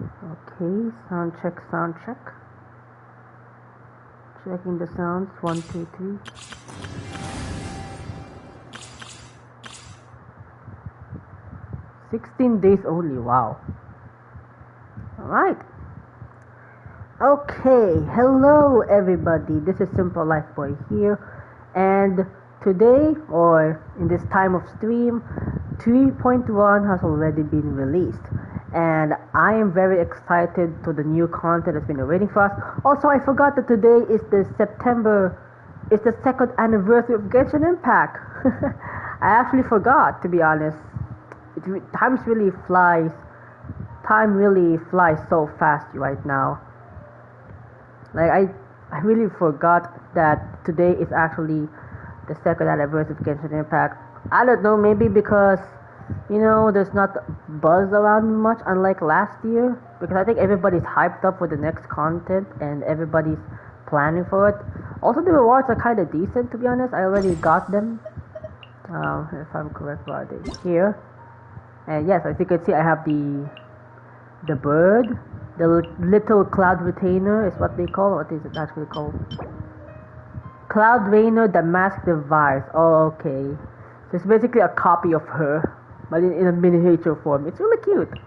Okay, sound check, sound check. Checking the sounds. 1, 2, 3. 16 days only. Wow. Alright. Okay, hello everybody. This is Simple Life Boy here, and today, or in this time of stream, 3.1 has already been released, and I am very excited to the new content that's been waiting for us. Also, I forgot that today is the second anniversary of Genshin Impact. I actually forgot, to be honest. Time really flies so fast right now. Like I really forgot that today is actually the second anniversary of Genshin Impact. I don't know, maybe because there's not buzz around much, unlike last year. Because I think everybody's hyped up for the next content and everybody's planning for it. Also, the rewards are kind of decent, to be honest. I already got them. If I'm correct, are they here? And yes, as you can see, I have the bird. The little cloud retainer is what they call. What is it actually called? Cloud Rainer, the masked device. Oh, okay. So it's basically a copy of her, but in a miniature form. It's really cute.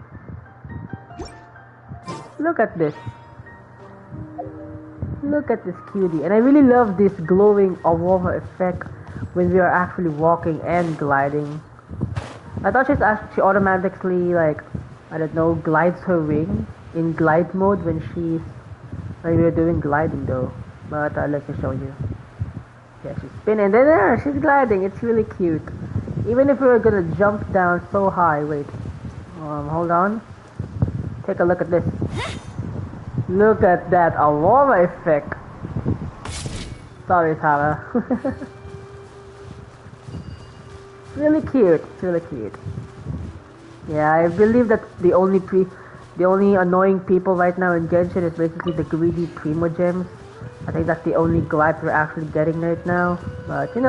Look at this. Look at this cutie. And I really love this glowing aurora effect when we are actually walking and gliding. I thought she automatically, like, I don't know, glides her wing in glide mode when we're doing gliding though. But let me show you. Yeah, she's spinning. There, she's gliding. It's really cute. Even if we were gonna jump down so high, wait. Hold on. Take a look at this. Look at that aurora effect. Sorry, Tara. Really cute. It's really cute. Yeah, I believe that the only annoying people right now in Genshin is basically the greedy Primo Gems. I think that's the only gripe we're actually getting right now. But they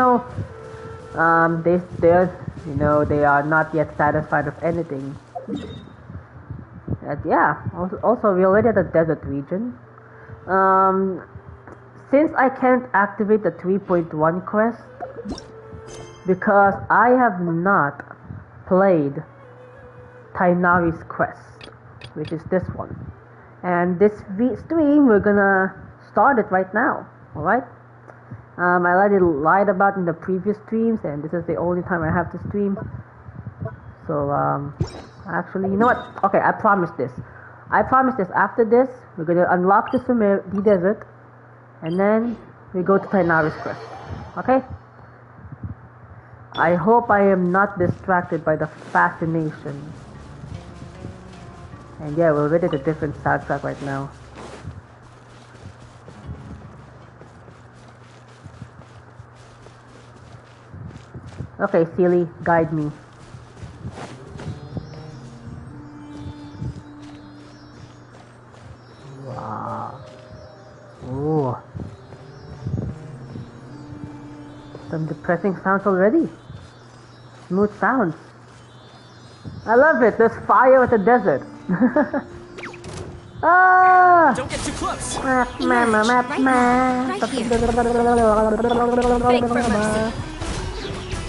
are not yet satisfied with anything. And yeah, also we're already at the desert region. Since I can't activate the 3.1 quest because I have not played Tighnari's quest, which is this one. And this stream, we're gonna start it right now, alright? I already lied about in the previous streams, and this is the only time I have to stream. So, actually, you know what? Okay, I promise this. After this, we're gonna unlock the Sumeru, the desert, and then we go to Tighnari's quest. Okay? I hope I am not distracted by the fascination. And yeah, we're already at a different soundtrack right now. Okay, Sealy, guide me. Wow. Ooh. Some depressing sounds already. Smooth sounds. I love it. There's fire at the desert. Ah! Don't get too close. Right here.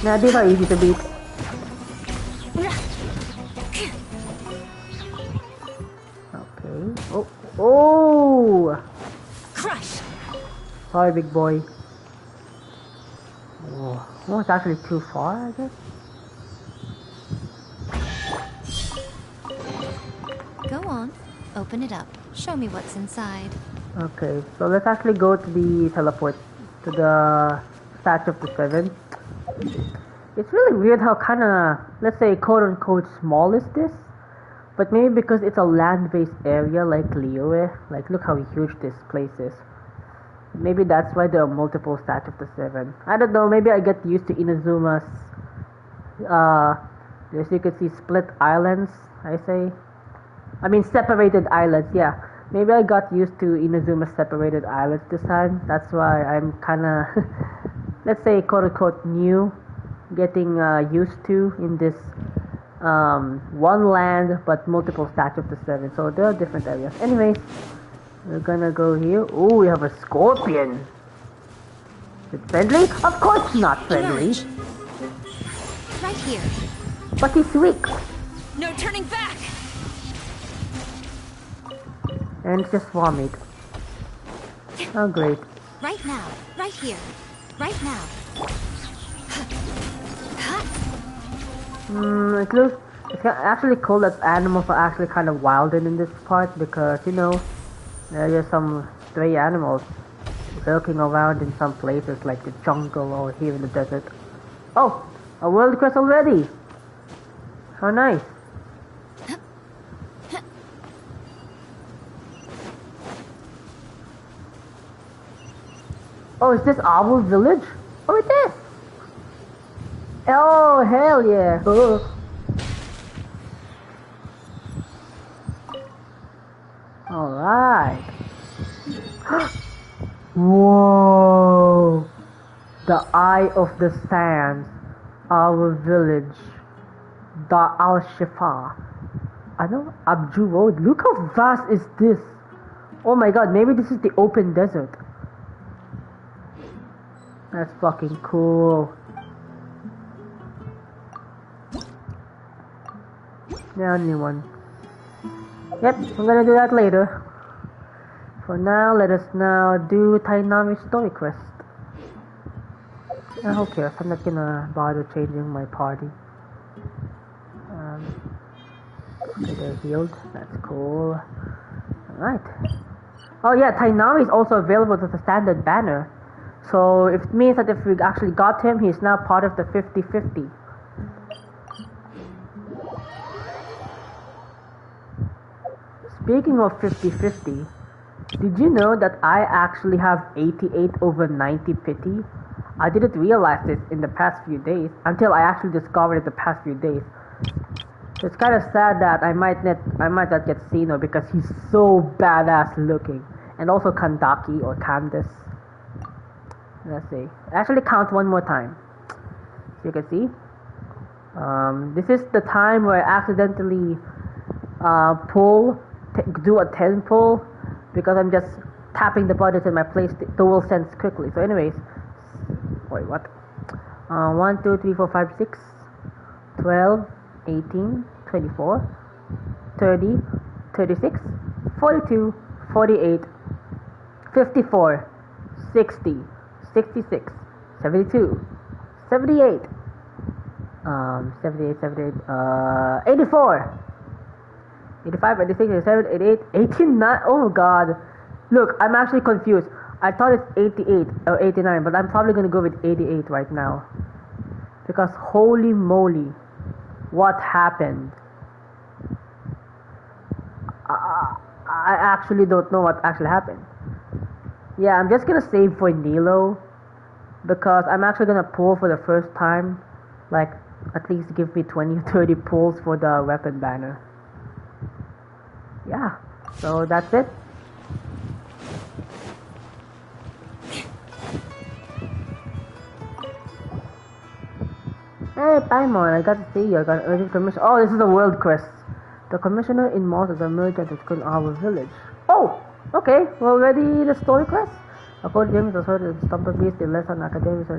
Nah, these are easy to beat. Okay. Oh! Crush. Sorry, big boy. Oh, it's actually too far, I guess. Go on, open it up. Show me what's inside. Okay, so let's actually go to the teleport to the Statue of the Seven. It's really weird how kind of, let's say, quote-unquote small is this, but maybe because it's a land-based area like Liyue, like look how huge this place is. Maybe that's why there are multiple Statues of the Seven. I don't know, maybe I get used to Inazuma's, as you can see, split islands, separated islands, yeah. Maybe I got used to Inazuma's separated islands this time. That's why I'm kinda, let's say, quote-unquote new, getting used to in this one land but multiple statues of the 7. So there are different areas. Anyways, we're gonna go here. Oh, we have a scorpion. Is it friendly? Of course it's not friendly. Emerge. Right here. But he's weak. No turning back! And it's just vomit. Oh great. Right now. Right here. Right now. It's actually cool that animals are actually kind of wilded in this part because, you know, there are some stray animals lurking around in some places like the jungle or here in the desert. Oh, a world quest already! How nice. Oh, is this our village? Oh, it is! Oh, hell yeah! Oh. Alright. Whoa! The Eye of the Sands. Our village. Dar al-Shifa. I know Abju Road. Look how vast is this! Oh my god, maybe this is the open desert. That's fucking cool. The only one. Yep, I'm gonna do that later. For now, let us now do Tighnari story quest. Who cares? I'm not gonna bother changing my party. Okay, they're healed. That's cool. Alright. Oh yeah, Tighnari is also available as a standard banner. So it means that if we actually got him, he's now part of the 50-50. Speaking of 50-50, did you know that I actually have 88 over 90 pity? I didn't realize this in the past few days, until I actually discovered it the past few days. It's kind of sad that I might not get Sino because he's so badass looking. And also Kandaki or Candace. Let's see. Actually count one more time. So you can see. This is the time where I accidentally do a 10 pull because I'm just tapping the buttons and my place dual sense quickly. So anyways, wait, what? 1, 2, 3, 4, 5, 6, 12, 18, 24, 30, 36, 42, 48, 54, 60, 66, 72, 78, 84, 85, 86, 87, 88, 89. Oh god. Look, I'm actually confused. I thought it's 88 or 89, but I'm probably gonna go with 88 right now. Because holy moly, what happened? I actually don't know what actually happened. Yeah, I'm just gonna save for Nilo. Because I'm actually gonna pull for the first time. Like, at least give me 20 or 30 pulls for the weapon banner. Yeah, so that's it. Hey, Paimon, I got to see you. I got an urgent commission. Oh, this is a world quest. The commissioner in Mars is a merchant that's in our village. Oh, okay. We're ready the story quest. According to James, the sword is Stumper Beast, the lesson academics,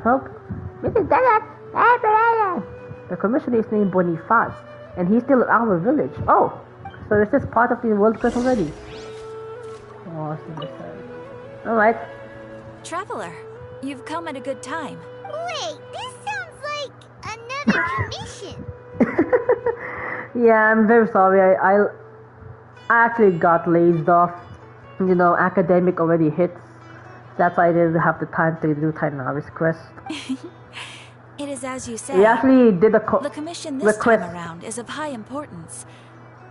help. Mrs. Dennett! The commissioner is named Boniface, and he's still at our village. Oh, so is this part of the world quest already? Oh, alright. Traveler, you've come at a good time. Wait, this sounds like another commission. Yeah, I'm very sorry. I actually got lazed off. You know, academic already hits. That's why I didn't have the time to do Tighnari's quest. It is as you say. We actually did a the commission this time around is of high importance.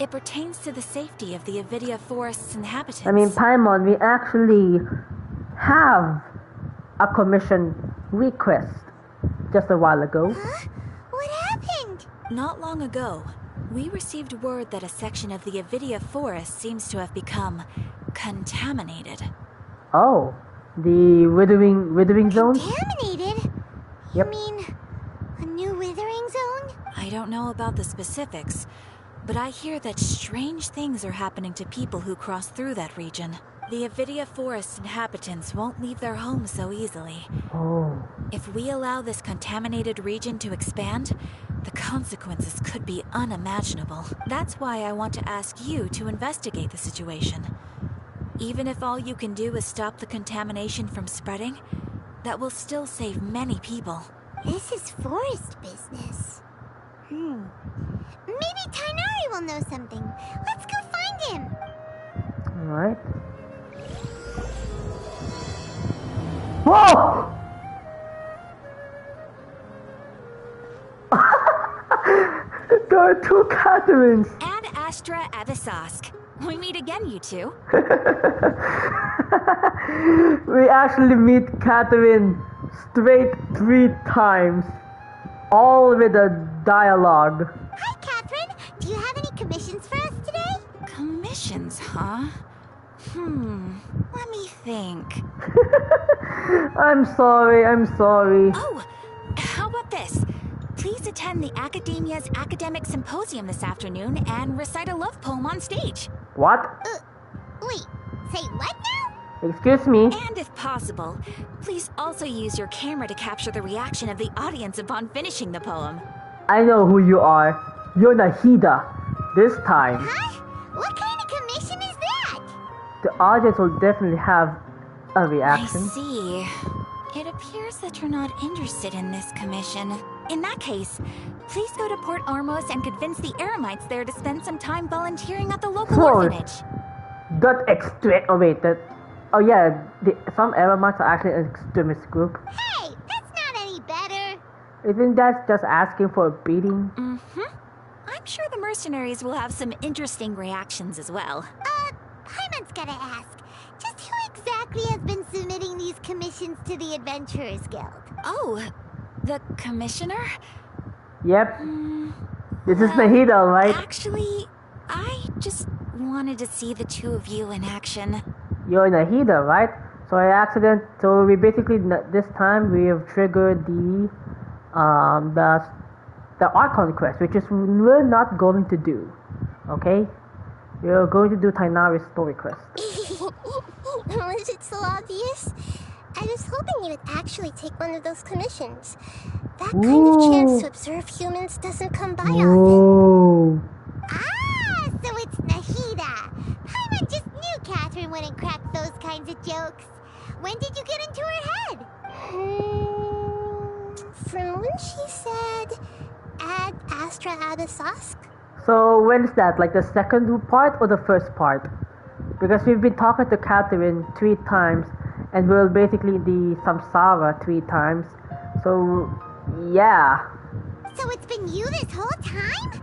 It pertains to the safety of the Avidia Forest's inhabitants. I mean, Paimon, we actually have a commission request just a while ago. Huh? What happened? Not long ago, we received word that a section of the Avidia Forest seems to have become contaminated. Oh, the withering zone? Contaminated? You mean a new withering zone? I don't know about the specifics, but I hear that strange things are happening to people who cross through that region. The Avidia Forest inhabitants won't leave their homes so easily. Oh. If we allow this contaminated region to expand, the consequences could be unimaginable. That's why I want to ask you to investigate the situation. Even if all you can do is stop the contamination from spreading, that will still save many people. This is forest business. Maybe Tighnari will know something. Let's go find him. Alright. Whoa! There are two Catherines! And Astra Abyssosque. We meet again, you two. We actually meet Catherine straight 3 times. All with a dialogue. Hi, Catherine. Do you have any commissions for us today? Commissions, huh? Let me think. I'm sorry. Oh, how about this? Please attend the Academia's Academic Symposium this afternoon and recite a love poem on stage. What? Wait, say what now? Excuse me? And if possible, please also use your camera to capture the reaction of the audience upon finishing the poem. I know who you are. You're Nahida. This time, Huh? What kind of commission is that? the audience will definitely have a I reaction. see. It appears that you're not interested in this commission. In that case, please go to Port Ormos and convince the Eremites there to spend some time volunteering at the local Whoa. orphanage. That extreme. Oh wait, that. Oh yeah, some Eremites are actually an extremist group. Hey, that's not any better. Isn't that just asking for a beating? I'm sure the mercenaries will have some interesting reactions as well. Paimon's gotta ask. Just who exactly has been submitting these commissions to the Adventurers Guild? Oh, the commissioner? Yep. This is Nahida, right? Actually, I just wanted to see the two of you in action. You're Nahida, right? So So we basically this time we have triggered the Archon quest, which is we're not going to do. Okay? We're going to do Tighnari's story quest. Was it so obvious? I was hoping you would actually take one of those commissions. That kind of chance to observe humans doesn't come by often. Oh. Ah, so it's Nahida. Paimon just knew Catherine wouldn't crack those kinds of jokes. When did you get into her head? From when she said, "Ad Astra Abyssosque." So when is that? Like the second part or the first part? Because we've been talking to Catherine 3 times, and we're basically the Samsara 3 times. So yeah. So it's been you this whole time?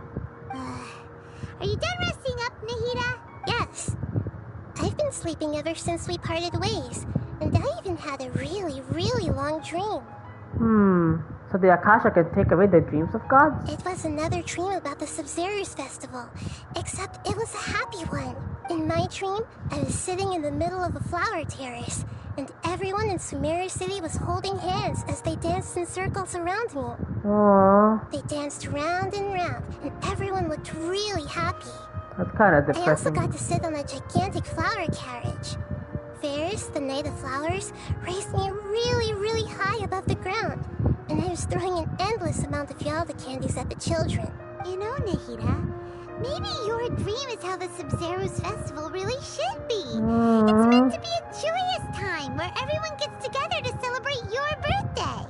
Are you done resting up, Nahida? Yes. I've been sleeping ever since we parted ways, and I even had a really, really long dream. So the Akasha can take away the dreams of gods? It was another dream about the Sub-Zerus festival, except it was a happy one. In my dream, I was sitting in the middle of a flower terrace, and everyone in Sumeru City was holding hands as they danced in circles around me. Aww, They danced round and round, and everyone looked really happy. that's kind of I also depressing. got to sit on a gigantic flower carriage. Ferris, the Knight of Flowers, raised me really, really high above the ground, and I was throwing an endless amount of Yalda candies at the children. You know, Nahida, maybe your dream is how the Sub-Zerus festival really should be. It's meant to be a joyous time where everyone gets together to celebrate your birthday.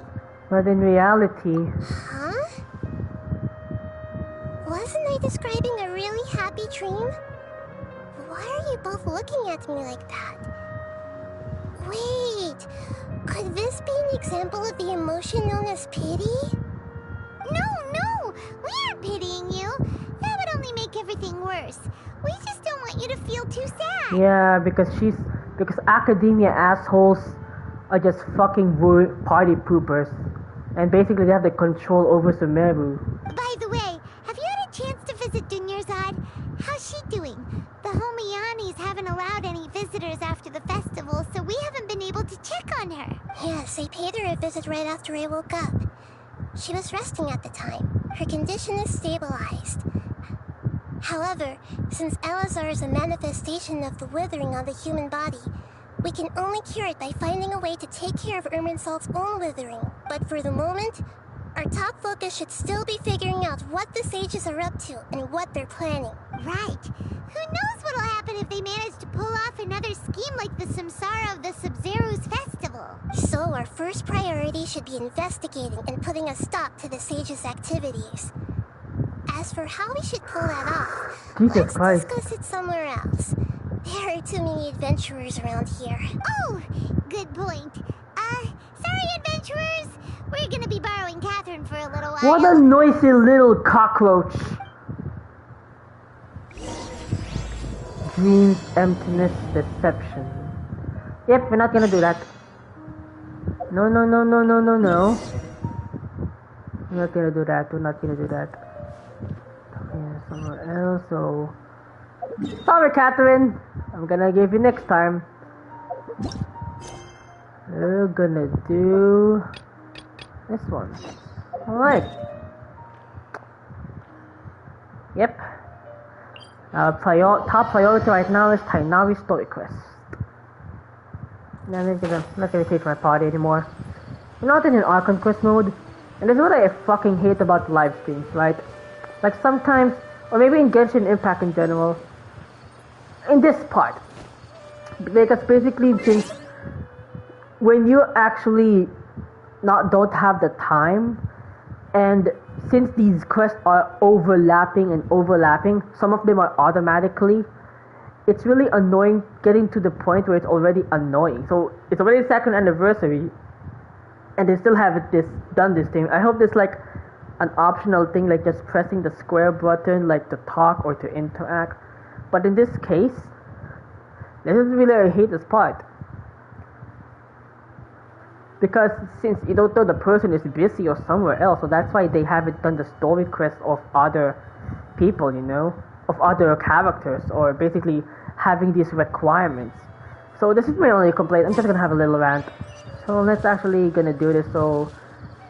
But in reality, Huh? Wasn't I describing a really happy dream? Why are you both looking at me like that? Wait, could this be an example of the emotion known as pity? No, we aren't pitying you. That would only make everything worse. We just don't want you to feel too sad. yeah, because academia assholes are just fucking party poopers. And basically they have the control over Sumeru. By the way, have you had a chance to visit Dunyarzad? How's she doing? The Homianis haven't allowed any visitors after the festival, so we haven't been able to check on her. Yes, I paid her a visit right after I woke up. She was resting at the time. Her condition is stabilized. However, since Elazar is a manifestation of the withering on the human body, we can only cure it by finding a way to take care of Irminsul's own withering. But for the moment, our top focus should still be figuring out what the sages are up to and what they're planning. Right. Who knows what'll happen if they manage to pull off another scheme like the Samsara of the Sub-Zero's festival. So our first priority should be investigating and putting a stop to the sages' activities. As for how we should pull that off, let's discuss it somewhere else. There are too many adventurers around here. Oh, good point. Sorry, adventurers. We're gonna be borrowing Catherine for a little while. What a noisy little cockroach. Dreams, emptiness, deception. Yep, we're not gonna do that. No. We're not gonna do that. Okay, somewhere else, so... Sorry, Catherine. I'm gonna give you next time. We're gonna do... this one. Alright. Yep. Our top priority right now is Tighnari story quest. I'm not gonna take my party anymore. We're not in an Archon quest mode. And this is what I fucking hate about live streams, right? Like sometimes, or maybe in Genshin Impact in general, in this part. Because basically since when you actually don't have the time, and since these quests are overlapping, some of them are automatically, it's really annoying getting to the point where it's already annoying. So it's already second anniversary and they still haven't done this thing. I hope there's like an optional thing, like just pressing the square button like to talk or to interact. But in this case, this is really, I hate this part. Because since you don't know the person is busy or somewhere else, so that's why they haven't done the story quest of other people, you know, of other characters, or basically having these requirements. So this is my only complaint. I'm just gonna have a little rant. So let's actually gonna do this. So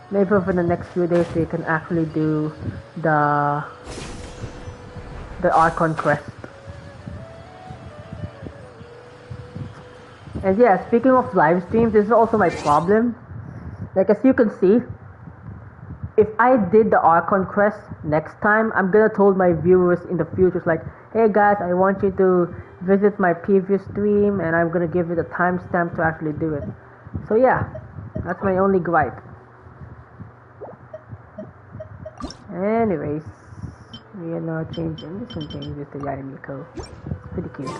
maybe over the next few days we can actually do the Archon quest. And yeah, speaking of live streams, this is also my problem. Like as you can see, if I did the Archon quest next time, I'm gonna told my viewers in the future, like, hey guys, I want you to visit my previous stream, and I'm gonna give you the timestamp to actually do it. So yeah, that's my only gripe. Anyways, we are now changing. This one changes to Yarimiko. It's pretty cute.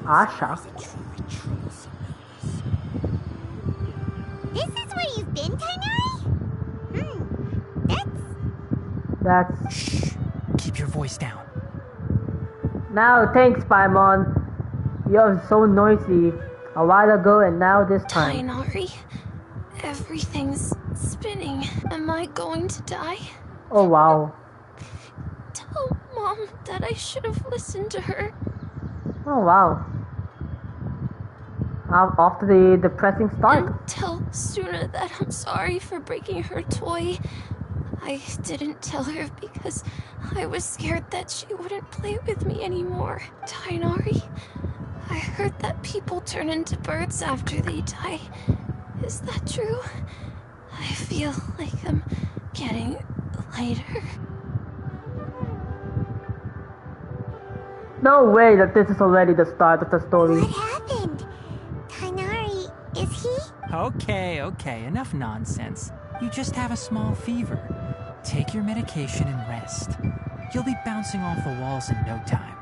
Asha. This is where you've been, Tighnari? That's... Shh! Keep your voice down. Now, thanks, Paimon. You're so noisy a while ago and now this time. Tighnari, everything's spinning. Am I going to die? Oh, wow. Tell Mom that I should have listened to her. Oh, wow. After the depressing start. And tell Suna that I'm sorry for breaking her toy. I didn't tell her because I was scared that she wouldn't play with me anymore. Tighnari, I heard that people turn into birds after they die. Is that true? I feel like I'm getting lighter. No way that this is already the start of the story. What happened? Tighnari, is he? Okay, enough nonsense. You just have a small fever. Take your medication and rest. You'll be bouncing off the walls in no time.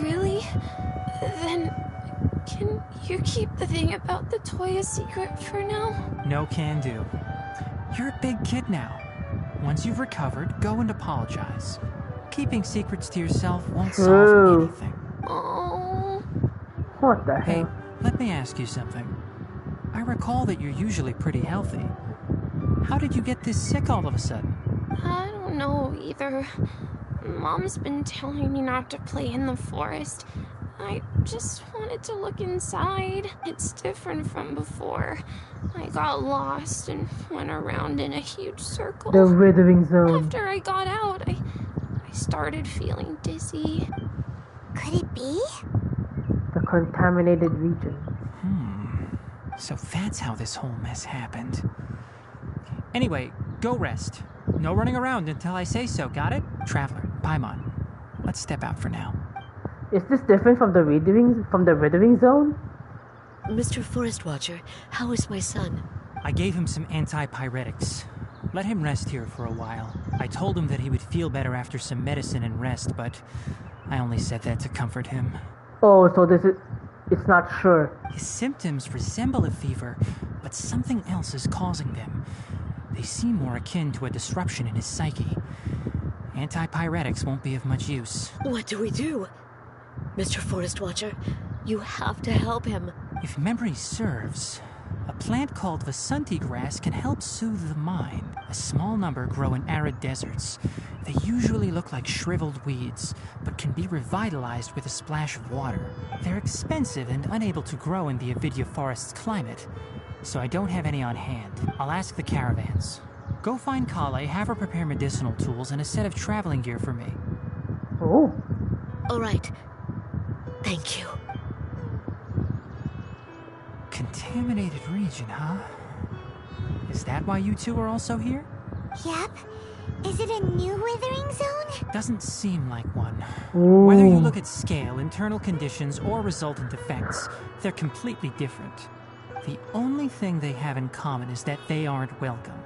Really? Then can you keep the thing about the toy a secret for now? No can do. You're a big kid now. Once you've recovered, go and apologize. Keeping secrets to yourself won't solve anything. Oh. What the Hey, hell? let me ask you something. I recall that you're usually pretty healthy. How did you get this sick all of a sudden? I don't know either. Mom's been telling me not to play in the forest. I just wanted to look inside. It's different from before. I got lost and went around in a huge circle. The withering zone. After I got out, I started feeling dizzy. Could it be? The contaminated region. So that's how this whole mess happened. Anyway, go rest. No running around until I say so, got it? Traveler, Paimon, let's step out for now. Is this different from the withering zone? Mr. Forest Watcher, how is my son? I gave him some antipyretics. Let him rest here for a while. I told him that he would feel better after some medicine and rest, but I only said that to comfort him. Oh, so it's not sure. His symptoms resemble a fever, but something else is causing them. They seem more akin to a disruption in his psyche. Antipyretics won't be of much use. What do we do? Mr. Forest Watcher, you have to help him. If memory serves, a plant called Vasanti grass can help soothe the mind. A small number grow in arid deserts. They usually look like shriveled weeds, but can be revitalized with a splash of water. They're expensive and unable to grow in the Avidya forest's climate, so I don't have any on hand. I'll ask the caravans. Go find Kale, have her prepare medicinal tools and a set of traveling gear for me. Oh. All right. Thank you. Contaminated region, huh? Is that why you two are also here? Yep. Is it a new withering zone? Doesn't seem like one. Ooh. Whether you look at scale, internal conditions, or resultant effects, they're completely different. The only thing they have in common is that they aren't welcome.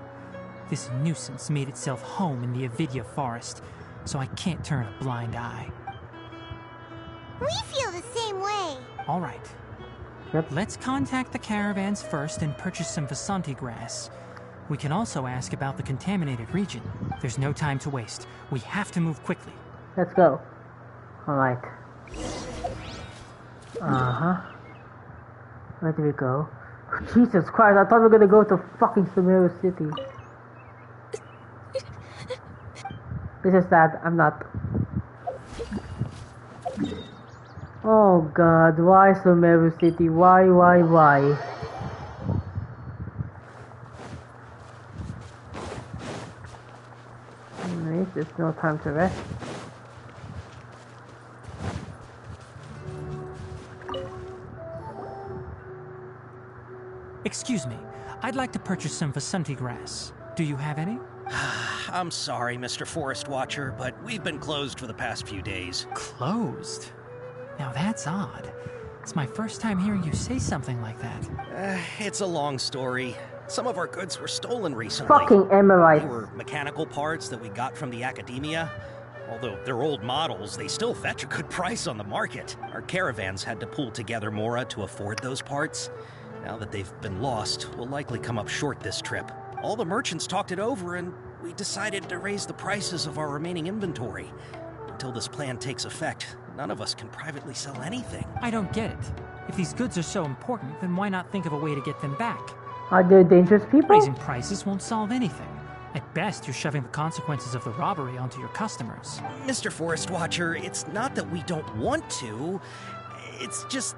This nuisance made itself home in the Avidya forest, so I can't turn a blind eye. We feel the same way. All right. Yep. Let's contact the caravans first and purchase some Vasanti grass. We can also ask about the contaminated region. There's no time to waste. We have to move quickly. Let's go. Alright. Uh-huh. Where do we go? Jesus Christ, I thought we were gonna go to fucking Sumeru City. This is that. I'm not. Oh god, why Sumeru City? Why? Nice, there's no time to rest. Excuse me. I'd like to purchase some Vasanti grass. Do you have any? I'm sorry, Mr. Forest Watcher, but we've been closed for the past few days. Closed? Now that's odd. It's my first time hearing you say something like that. It's a long story. Some of our goods were stolen recently. Fucking Emirites. They were mechanical parts that we got from the academia. Although they're old models, they still fetch a good price on the market. Our caravans had to pool together more to afford those parts. Now that they've been lost, we'll likely come up short this trip. All the merchants talked it over, and we decided to raise the prices of our remaining inventory. Until this plan takes effect, none of us can privately sell anything. I don't get it. If these goods are so important, then why not think of a way to get them back? Are there dangerous people? Raising prices won't solve anything. At best, you're shoving the consequences of the robbery onto your customers. Mr. Forest Watcher, it's not that we don't want to. It's just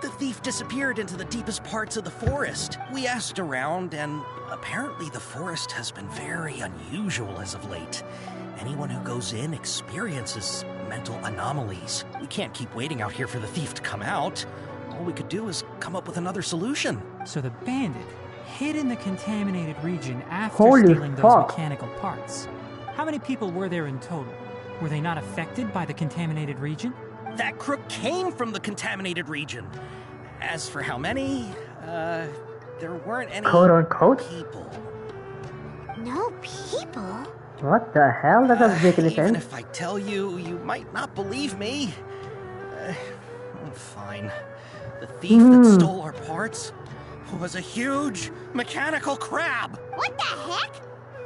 the thief disappeared into the deepest parts of the forest. We asked around, and apparently the forest has been very unusual as of late. Anyone who goes in experiences mental anomalies. We can't keep waiting out here for the thief to come out. All we could do is come up with another solution. So the bandit hid in the contaminated region after Holy stealing those fuck. mechanical parts. How many people were there in total? Were they not affected by the contaminated region? That crook came from the contaminated region. As for how many, there weren't any Quote unquote? people. No people? What the hell? That doesn't make any Even sense. if I tell you, you might not believe me. Fine. The thief that stole our parts was a huge mechanical crab. What the heck?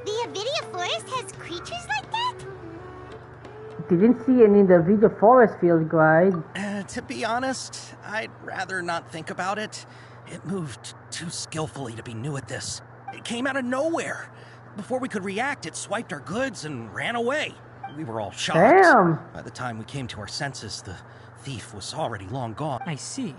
The Avidya forest has creatures like that? Didn't see any in the video forest field guide. To be honest, I'd rather not think about it. It moved too skillfully to be new at this. It came out of nowhere. Before we could react, it swiped our goods and ran away. We were all shocked. Damn. By the time we came to our senses, the thief was already long gone. I see.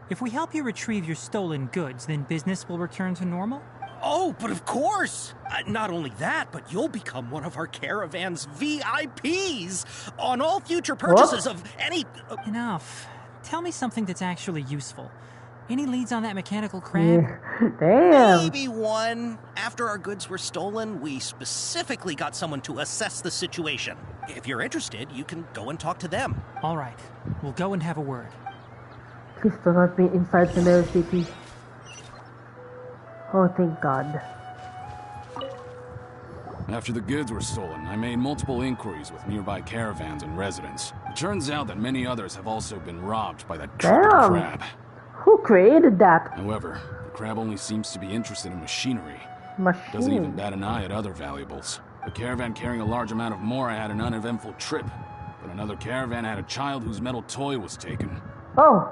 If we help you retrieve your stolen goods, then business will return to normal? Oh, but of course! Not only that, but you'll become one of our caravan's VIPs on all future purchases of any... Enough. Tell me something that's actually useful. Any leads on that mechanical crab? Damn. Maybe one. After our goods were stolen, we specifically got someone to assess the situation. If you're interested, you can go and talk to them. All right. We'll go and have a word. Please do not be inside Sumeru City. Oh, thank God. After the goods were stolen, I made multiple inquiries with nearby caravans and residents. It turns out that many others have also been robbed by that crooked crab. Who created that? However, the crab only seems to be interested in machinery. Machine. Doesn't even bat an eye at other valuables. A caravan carrying a large amount of mora had an uneventful trip, but another caravan had a child whose metal toy was taken. Oh,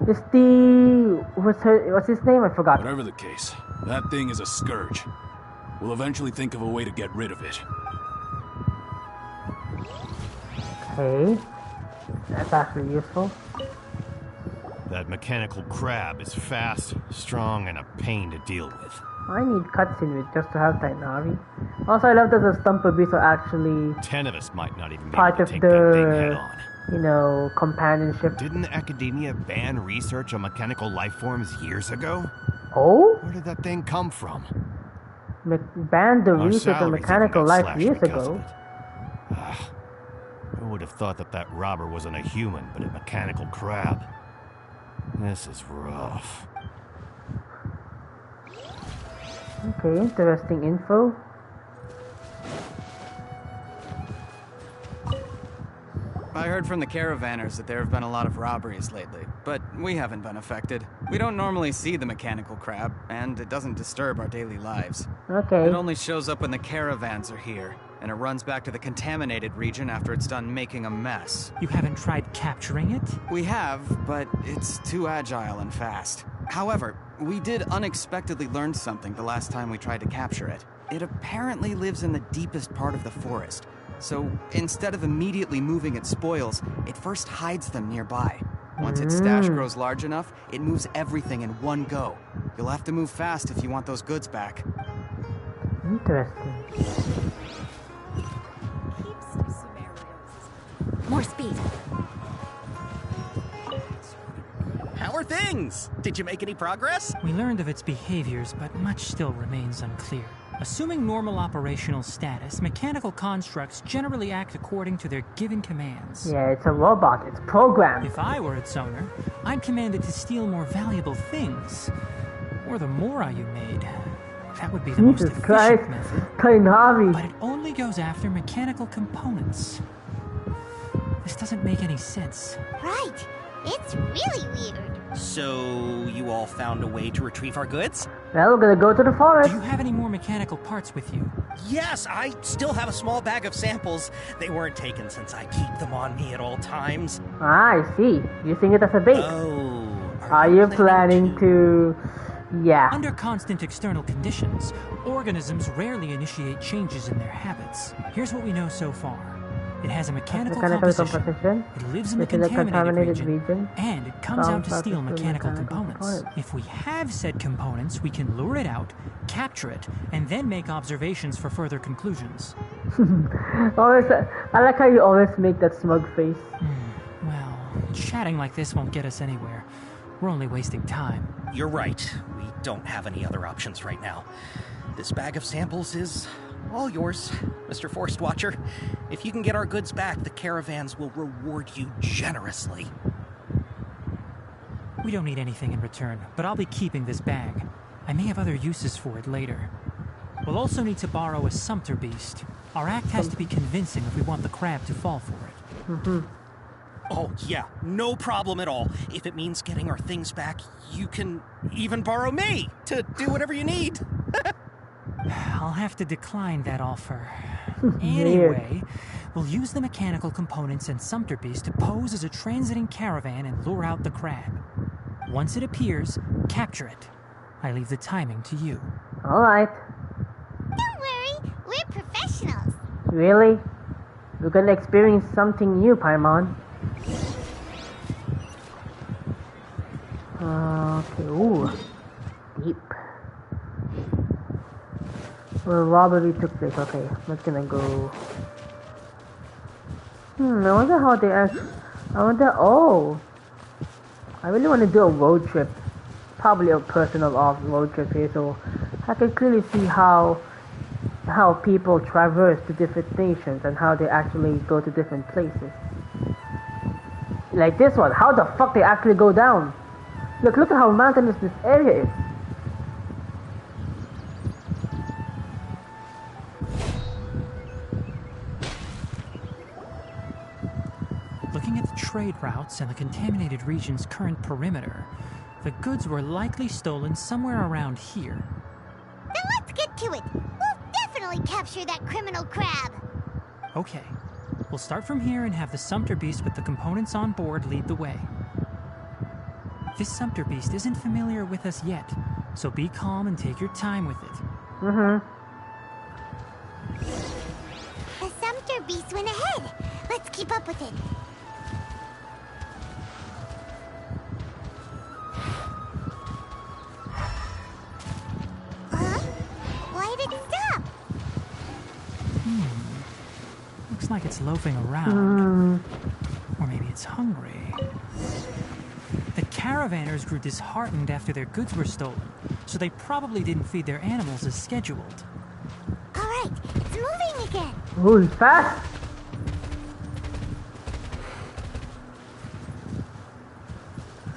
it's the... What's his name? I forgot. Whatever the case, that thing is a scourge. We'll eventually think of a way to get rid of it. Okay. That's actually useful. That mechanical crab is fast, strong, and a pain to deal with. I need cutscene with just to have Tighnari. Also, I love that the Stumper Beasts are actually 10 of us might not even be part able of to take that thing head the, on. you know, companionship. Didn't academia ban research on mechanical life forms years ago? Oh? Where did that thing come from? Banned the Our research on salaries mechanical even got life slashed years because ago. of it. Who would have thought that that robber wasn't a human, but a mechanical crab? This is rough. Okay, interesting info. I heard from the caravanners that there have been a lot of robberies lately, but we haven't been affected. We don't normally see the mechanical crab, and it doesn't disturb our daily lives. Okay. It only shows up when the caravans are here, and it runs back to the contaminated region after it's done making a mess. You haven't tried capturing it? We have, but it's too agile and fast. However, we did unexpectedly learn something the last time we tried to capture it. It apparently lives in the deepest part of the forest. So, instead of immediately moving its spoils, it first hides them nearby. Once its stash grows large enough, it moves everything in one go. You'll have to move fast if you want those goods back. Interesting. More speed. How are things? Did you make any progress? We learned of its behaviors, but much still remains unclear. Assuming normal operational status, mechanical constructs generally act according to their given commands. Yeah, it's a robot. It's programmed. If I were its owner, I'd command it to steal more valuable things. Or the mora you made. That would be the most Jesus efficient Christ. method. Tighnari. But it only goes after mechanical components. This doesn't make any sense. Right. It's really weird. So, you all found a way to retrieve our goods? Well, we're gonna go to the forest. Do you have any more mechanical parts with you? Yes, I still have a small bag of samples. They weren't taken since I keep them on me at all times. Ah, I see. Using it as a bait. Oh. Are you planning to... Yeah. Under constant external conditions, organisms rarely initiate changes in their habits. Here's what we know so far. It has a mechanical composition. It lives in the contaminated region, and it comes out to steal mechanical components. If we have said components, we can lure it out, capture it, and then make observations for further conclusions. Always, I like how you always make that smug face. Well, chatting like this won't get us anywhere. We're only wasting time. You're right. We don't have any other options right now. This bag of samples is all yours, Mr. Forest Watcher. If you can get our goods back, the caravans will reward you generously. We don't need anything in return, but I'll be keeping this bag. I may have other uses for it later. We'll also need to borrow a sumpter beast. Our act has to be convincing if we want the crab to fall for it. Oh, yeah, no problem at all. If it means getting our things back, you can even borrow me to do whatever you need. I'll have to decline that offer. Anyway, we'll use the mechanical components and sumpter beast to pose as a transiting caravan and lure out the crab. Once it appears, capture it. I leave the timing to you. Alright. Don't worry, we're professionals. Really? We're gonna experience something new, Paimon. Ooh, deep. Well, robbery took place. Okay, I'm just gonna go. I wonder how they act. I wonder. Oh, I really want to do a road trip. Probably a personal off-road trip here, so I can clearly see how people traverse to different nations and how they actually go to different places. Like this one, how the fuck they actually go down? Look at how mountainous this area is. Looking at the trade routes and the contaminated region's current perimeter, the goods were likely stolen somewhere around here. Then let's get to it. We'll definitely capture that criminal crab. Okay, we'll start from here and have the Sumpter Beast with the components on board lead the way. This Sumpter Beast isn't familiar with us yet, so be calm and take your time with it. The Sumpter Beast went ahead. Let's keep up with it. Why did it stop? Looks like it's loafing around. Or maybe it's hungry. The caravanners grew disheartened after their goods were stolen, so they probably didn't feed their animals as scheduled. Alright, it's moving again. Ooh, he's fast.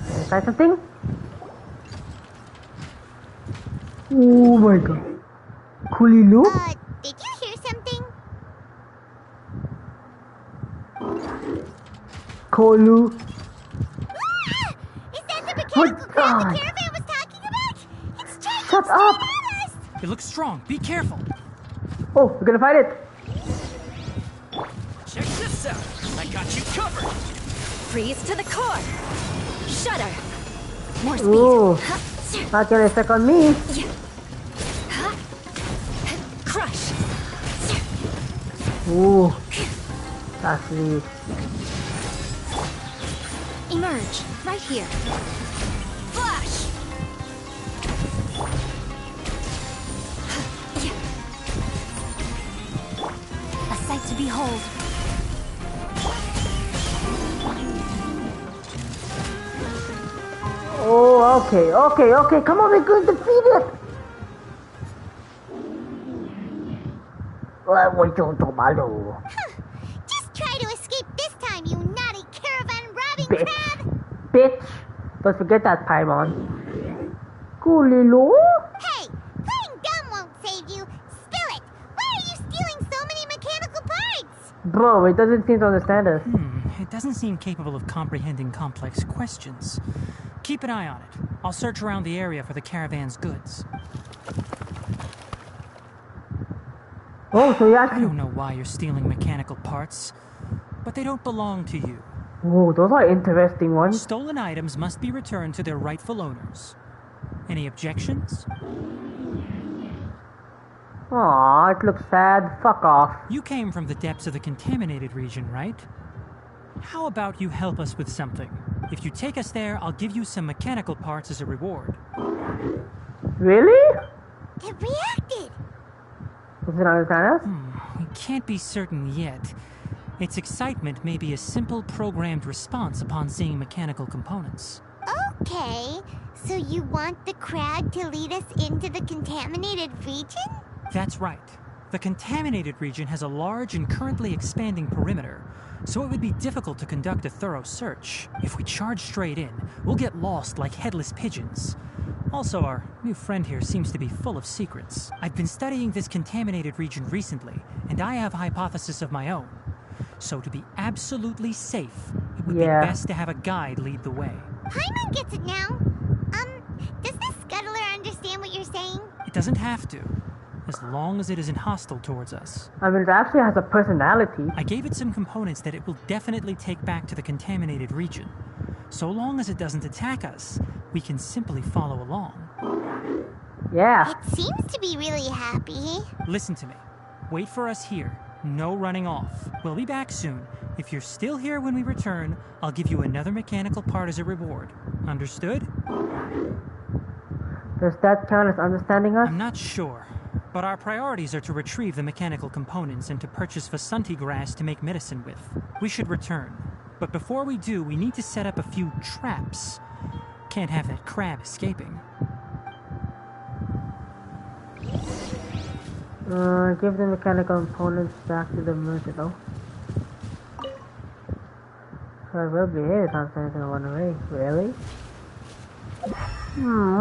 Is that something? Oh my god. Kulilu? Did you hear something? Kolu. Is that the mechanical crab the caravan was talking about? It's chasing Shut up! us! It looks strong. Be careful. Oh, we're gonna fight it. Check this out. I got you covered. Freeze to the core. Shudder. More speed. Ooh. Not gonna stick on me. Crush. Ooh. That's me. Emerge. Right here. Flash. A sight to behold. Oh, okay. Come on, we're going to defeat it. Just try to escape this time, you naughty caravan robbing crab! Bitch. Don't forget that, Paimon. Kulilo? Hey, playing dumb won't save you. Spill it. Why are you stealing so many mechanical parts? Bro, it doesn't seem to understand us. It doesn't seem capable of comprehending complex questions. Keep an eye on it. I'll search around the area for the caravan's goods. Oh, so you actually... I don't know why you're stealing mechanical parts, but they don't belong to you. Oh, those are interesting ones. Stolen items must be returned to their rightful owners. Any objections? Aw, it looks sad. Fuck off. You came from the depths of the contaminated region, right? How about you help us with something? If you take us there, I'll give you some mechanical parts as a reward. Really? It reacted. Does it understand us? We can't be certain yet. Its excitement may be a simple programmed response upon seeing mechanical components. Okay, so you want the crab to lead us into the contaminated region? That's right. The contaminated region has a large and currently expanding perimeter, so it would be difficult to conduct a thorough search. If we charge straight in, we'll get lost like headless pigeons. Also, our new friend here seems to be full of secrets. I've been studying this contaminated region recently, and I have a hypothesis of my own. So to be absolutely safe, it would be best to have a guide lead the way. Paimon gets it now. Does this scuttler understand what you're saying? It doesn't have to, as long as it isn't hostile towards us. I mean, it actually has a personality. I gave it some components that it will definitely take back to the contaminated region. So long as it doesn't attack us, we can simply follow along. Yeah. It seems to be really happy. Listen to me. Wait for us here. No running off. We'll be back soon. If you're still here when we return, I'll give you another mechanical part as a reward. Understood? Does that count as understanding us? I'm not sure, but our priorities are to retrieve the mechanical components and to purchase Vasanti grass to make medicine with. We should return. But before we do, we need to set up a few traps. Can't have that crab escaping. Give the mechanical components back to the merchant. Oh. So I will be here. Sounds like gonna run away. Really?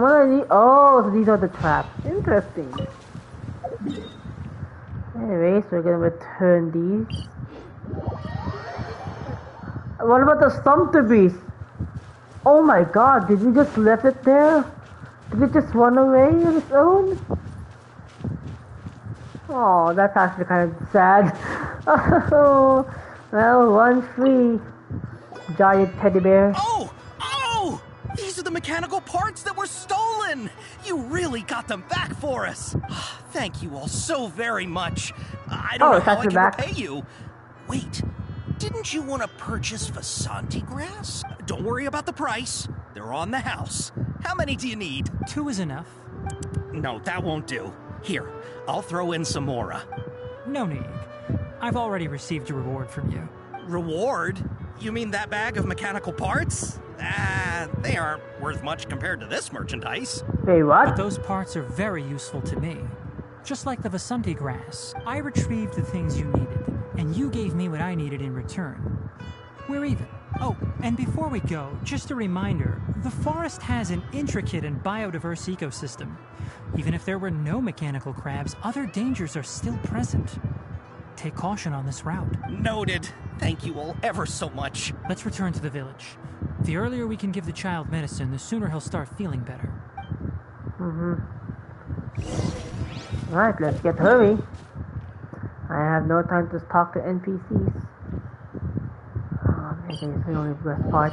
What are these? Oh, so these are the traps. Interesting. Anyways, we're gonna return these. What about the sumpter beast? Oh my god, did we just leave it there? Did it just run away on its own? Oh, that's actually kind of sad. Oh, well, one free. Giant teddy bear. Oh! Oh! These are the mechanical parts that were stolen! You really got them back for us! Thank you all so very much. I don't know how I can repay you. Wait, didn't you want to purchase Vasanti grass? Don't worry about the price. They're on the house. How many do you need? 2 is enough. No, that won't do. Here, I'll throw in some more. No need. I've already received a reward from you. Reward? You mean that bag of mechanical parts? They aren't worth much compared to this merchandise. Wait, what? But those parts are very useful to me. Just like the Vasanti grass, I retrieved the things you needed, and you gave me what I needed in return. We're even. Oh, and before we go, just a reminder, the forest has an intricate and biodiverse ecosystem. Even if there were no mechanical crabs, other dangers are still present. Take caution on this route. Noted. Thank you all ever so much. Let's return to the village. The earlier we can give the child medicine, the sooner he'll start feeling better. Alright, let's get hurry. I have no time to talk to NPCs. Oh, maybe it's the only best part.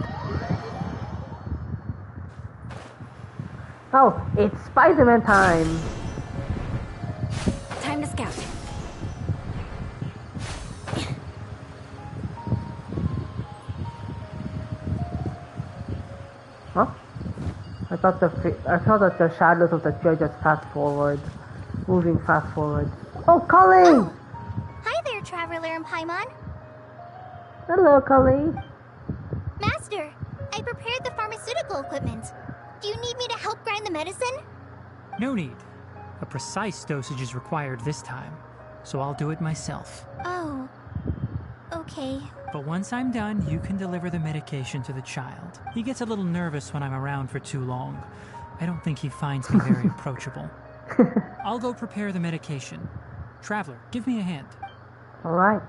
Oh, it's Spider-Man time! Time to scout. Huh? I thought that the shadows of the tree just fast forward, moving fast forward. Oh, Colleen! Oh. Hi there, Traveler and Paimon. Hello, Colleen. Master, I prepared the pharmaceutical equipment. Do you need me to help grind the medicine? No need. A precise dosage is required this time, so I'll do it myself. Oh, okay. But once I'm done, you can deliver the medication to the child. He gets a little nervous when I'm around for too long. I don't think he finds me very approachable. I'll go prepare the medication. Traveler, give me a hand. Alright.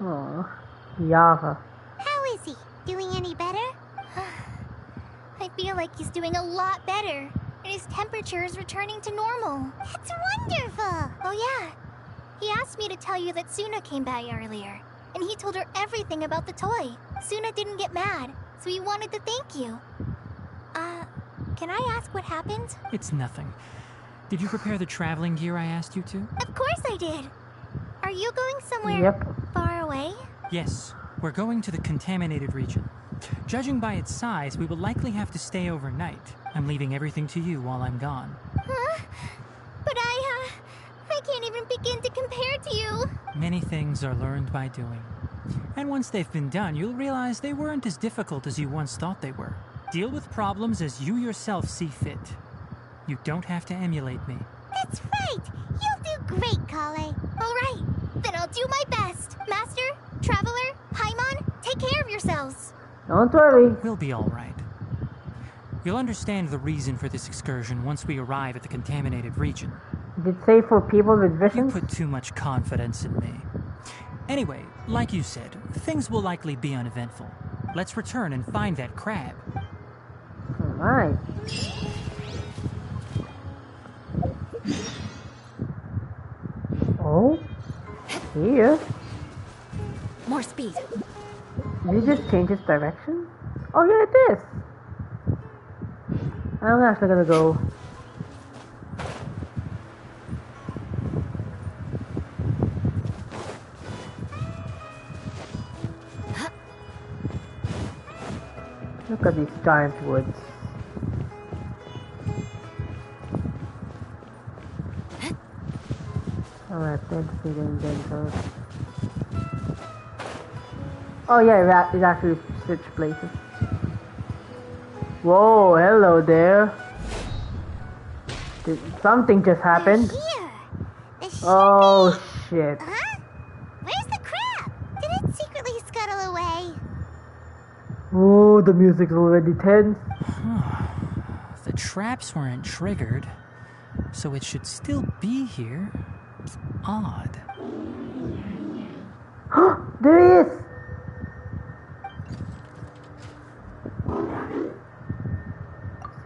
Oh, Yava. How is he? Doing any better? I feel like he's doing a lot better. And his temperature is returning to normal. That's wonderful! Oh yeah. He asked me to tell you that Suna came by earlier. And he told her everything about the toy. Suna didn't get mad, so he wanted to thank you. Can I ask what happened? It's nothing. Did you prepare the traveling gear I asked you to? Of course I did. Are you going somewhere far away? Yes, we're going to the contaminated region. Judging by its size, we will likely have to stay overnight. I'm leaving everything to you while I'm gone. Huh? But I can't even begin to compare to you. Many things are learned by doing. And once they've been done, you'll realize they weren't as difficult as you once thought they were. Deal with problems as you yourself see fit. You don't have to emulate me. That's right! You'll do great, Kale. Alright, then I'll do my best. Master, Traveler, Paimon, take care of yourselves. Don't worry. We'll be alright. You'll understand the reason for this excursion once we arrive at the contaminated region. Is it safe for people with vision? You put too much confidence in me. Anyway, like you said, things will likely be uneventful. Let's return and find that crab. Alright. Oh? Here? More speed. Did you just change its direction? Oh yeah, it is! I'm actually gonna go Look at these giant woods. Alright, let's see the Oh yeah, it actually switched places. Whoa, hello there. Something just happened. Oh shit. Huh? Where's the crab? Did it secretly scuttle away? Oh, the music's already tense. The traps weren't triggered, so it should still be here. It's odd. There he is!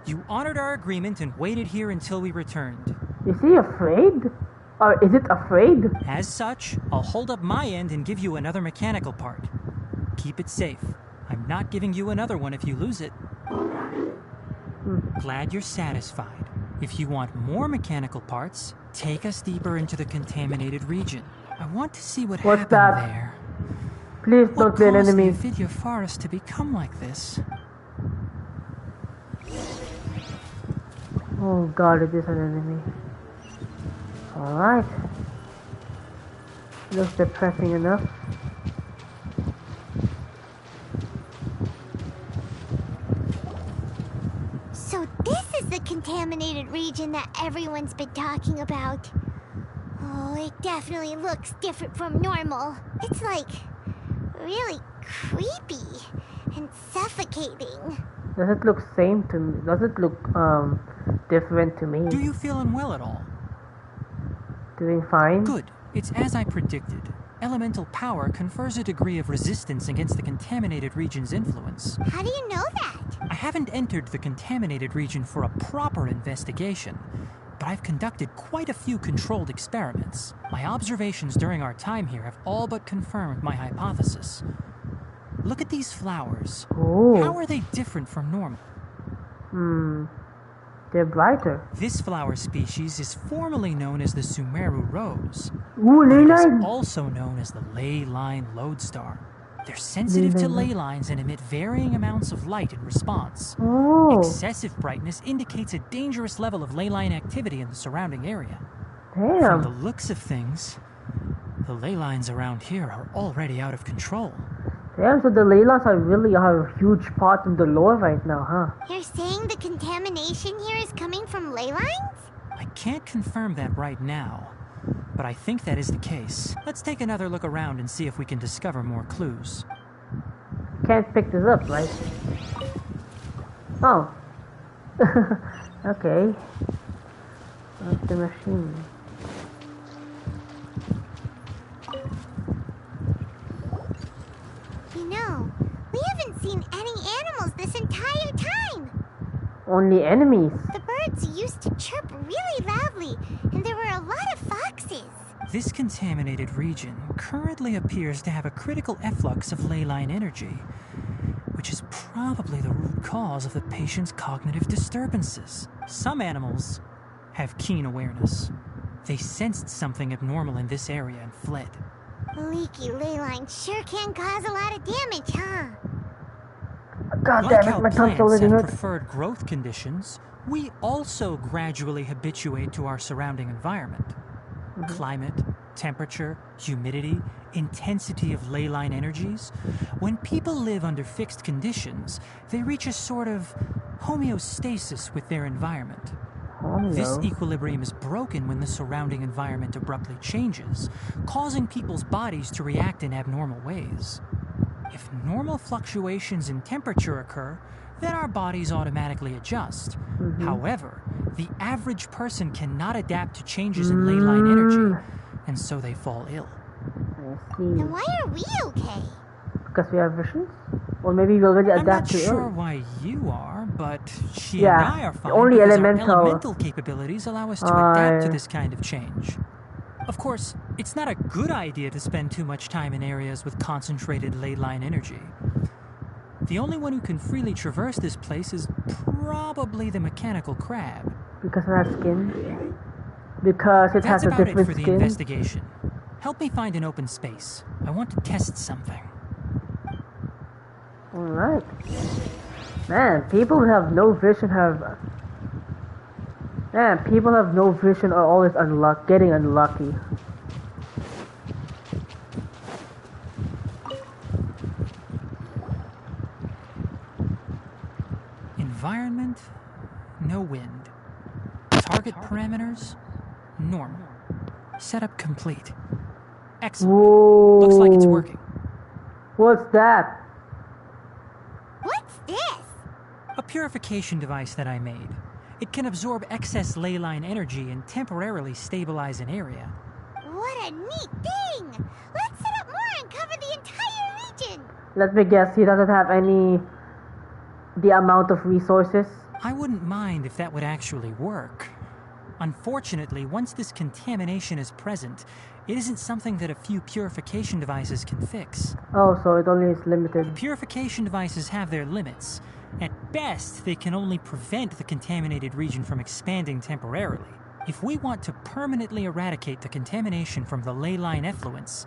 You honored our agreement and waited here until we returned. Is he afraid? Or is it afraid? As such, I'll hold up my end and give you another mechanical part. Keep it safe. I'm not giving you another one if you lose it. Glad you're satisfied. If you want more mechanical parts, take us deeper into the contaminated region. I want to see what happened there. Please don't be an enemy. What caused the Avidya forest to become like this? Oh god, it is an enemy. Alright. Looks depressing enough. So this is the contaminated region that everyone's been talking about. Oh, it definitely looks different from normal. It's like really creepy and suffocating. Does it look same to me? Does it look different to me? Do you feel unwell at all? Doing fine. Good. It's as I predicted. Elemental power confers a degree of resistance against the contaminated region's influence. How do you know that? I haven't entered the contaminated region for a proper investigation, but I've conducted quite a few controlled experiments. My observations during our time here have all but confirmed my hypothesis. Look at these flowers. Oh. How are they different from normal? They're brighter. This flower species is formally known as the Sumeru rose. Ooh, ley line. It is also known as the ley line lodestar. They're sensitive to ley lines and emit varying amounts of light in response. Oh. Excessive brightness indicates a dangerous level of ley line activity in the surrounding area. Damn. From the looks of things, the ley lines around here are already out of control. Damn, so the ley lines are really a huge part in the lore right now, huh? You're saying the contamination here is coming from ley lines? I can't confirm that right now, but I think that is the case. Let's take another look around and see if we can discover more clues. Can't pick this up, right? Oh. Okay. What's the machine? You know, we haven't seen any animals this entire time. Only enemies. The birds used to chirp really loudly, and there were a lot of foxes. This contaminated region currently appears to have a critical efflux of ley line energy, which is probably the root cause of the patient's cognitive disturbances. Some animals have keen awareness. They sensed something abnormal in this area and fled. Leaky ley lines sure can cause a lot of damage, huh? God Like damn it, how my tongue plants already have hurts. preferred growth conditions, we also gradually habituate to our surrounding environment. Climate, temperature, humidity, intensity of ley line energies. When people live under fixed conditions, they reach a sort of homeostasis with their environment. This equilibrium is broken when the surrounding environment abruptly changes, causing people's bodies to react in abnormal ways. If normal fluctuations in temperature occur, then our bodies automatically adjust. However, the average person cannot adapt to changes in ley line energy, and so they fall ill. I see. Then why are we okay? Because we have visions? Or maybe we already I'm not adapt to sure it. why you are, but she Yeah, and I are fine only because elemental- our elemental capabilities allow us to adapt to this kind of change. Of course, it's not a good idea to spend too much time in areas with concentrated ley line energy. The only one who can freely traverse this place is probably the mechanical crab. Because it has skin? Because it That's has a about it different for the skin? investigation. Help me find an open space. I want to test something. Alright. Man, people who have no vision have... Man, people have no vision are always getting unlucky. Environment, no wind. Target parameters, normal. Setup complete. Excellent. Whoa. Looks like it's working. What's that? What's this? A purification device that I made. It can absorb excess ley line energy and temporarily stabilize an area. What a neat thing! Let's set up more and cover the entire region! Let me guess, he doesn't have the amount of resources? I wouldn't mind if that would actually work. Unfortunately, once this contamination is present, it isn't something that a few purification devices can fix. Oh, so it only is limited. Purification devices have their limits. At best, they can only prevent the contaminated region from expanding temporarily. If we want to permanently eradicate the contamination from the ley line effluents,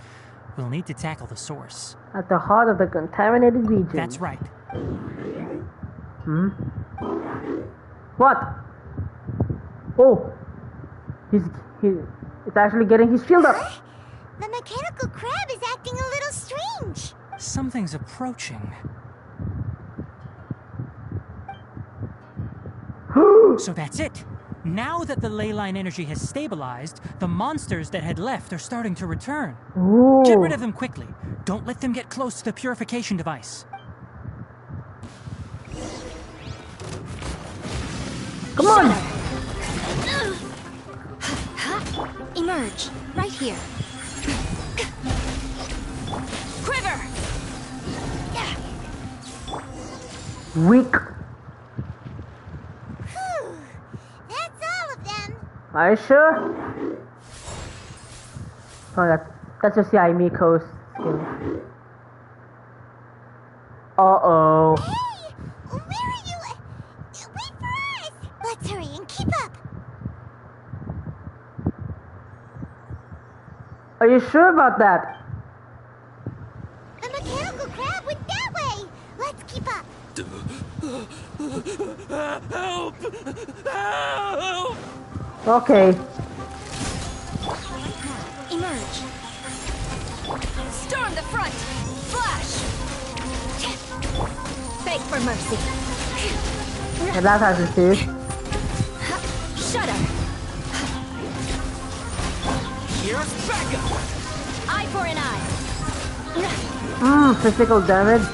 we'll need to tackle the source. At the heart of the contaminated region. That's right. Hmm? What? Oh! It's actually getting his shield up! The mechanical crab is acting a little strange! Something's approaching. So that's it. Now that the ley line energy has stabilized, the monsters that had left are starting to return. Ooh. Get rid of them quickly. Don't let them get close to the purification device. Come on! Emerge. Right here. Quiver! Weak. Whew. That's all of them! Are you sure? Oh, that's just Miko's skill. Uh-oh. Hey! Where are you? Wait for us! Let's hurry and keep up! Are you sure about that? The mechanical crab went that way! Let's keep up! Help! Help! Okay. Emerge. Storm the front! Flash! Beg for mercy. And that's how it is. Shudder! Here's backup! Eye for an eye! Physical damage.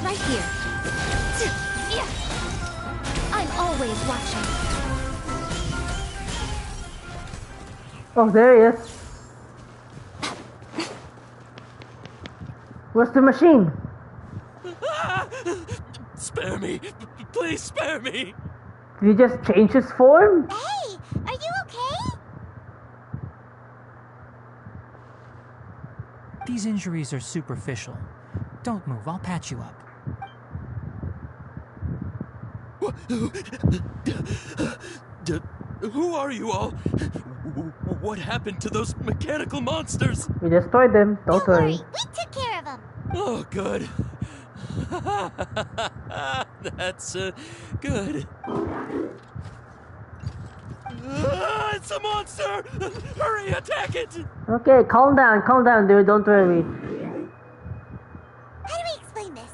Right here. I'm always watching. Oh, there he is. Where's the machine? Spare me! Please spare me! Did he just change his form? Hey! Are you okay? These injuries are superficial. Don't move, I'll patch you up. Who are you all? What happened to those mechanical monsters? We destroyed them. Don't worry. We took care of them! Oh, good. That's good. It's a monster! Hurry, attack it! Okay, calm down, dude. Don't worry. How do we explain this?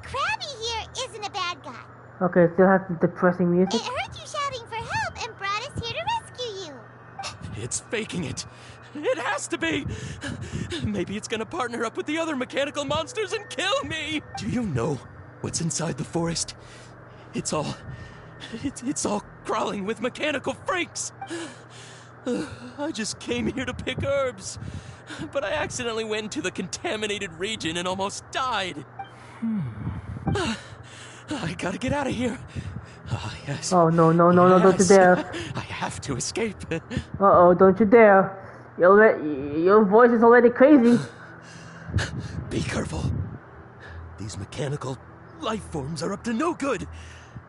Krabby here isn't a bad guy. Okay, still has the depressing music. It heard you shouting for help and brought us here to rescue you. It's faking it. It has to be. Maybe it's gonna partner up with the other mechanical monsters and kill me. Do you know what's inside the forest? It's all crawling with mechanical freaks. I just came here to pick herbs, but I accidentally went into the contaminated region and almost died. I gotta get out of here. Yes. Oh, no, don't you dare. I have to escape. Uh-oh, don't you dare. Your voice is already crazy. Be careful. These mechanical life forms are up to no good.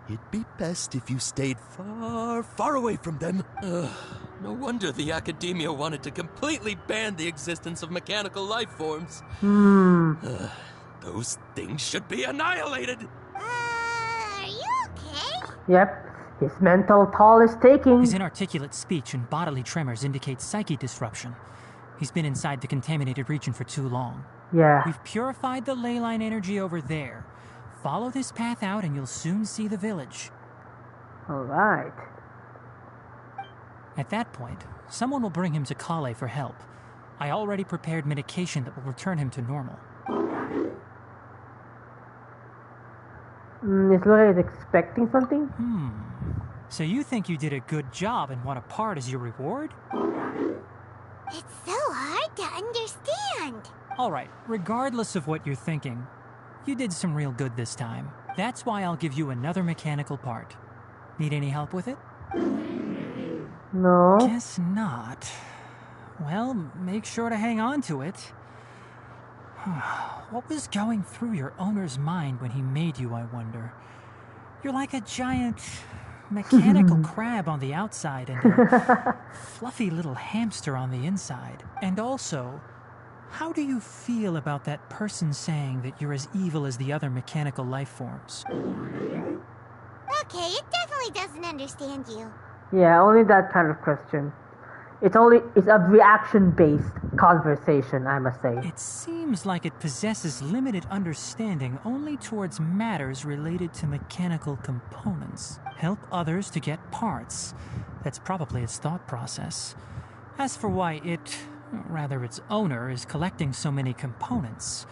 It'd be best if you stayed far, far away from them. No wonder the Academia wanted to completely ban the existence of mechanical life forms. Those things should be annihilated. Are you okay? Yep, his mental toll is taking. His inarticulate speech and bodily tremors indicate psyche disruption. He's been inside the contaminated region for too long. Yeah. We've purified the ley line energy over there. Follow this path out and you'll soon see the village. Alright. At that point, someone will bring him to Kale for help. I already prepared medication that will return him to normal. Is Lore expecting something? So you think you did a good job and want a part as your reward? It's so hard to understand. Alright, regardless of what you're thinking, you did some real good this time. That's why I'll give you another mechanical part. Need any help with it? No. Guess not. Well, make sure to hang on to it. What was going through your owner's mind when he made you, I wonder? You're like a giant mechanical crab on the outside and a fluffy little hamster on the inside. And also, how do you feel about that person saying that you're as evil as the other mechanical life forms? Okay, it definitely doesn't understand you. Yeah, only that kind of question. It's a reaction-based conversation, I must say. It seems like it possesses limited understanding only towards matters related to mechanical components. Help others to get parts. That's probably its thought process. As for why its owner is collecting so many components,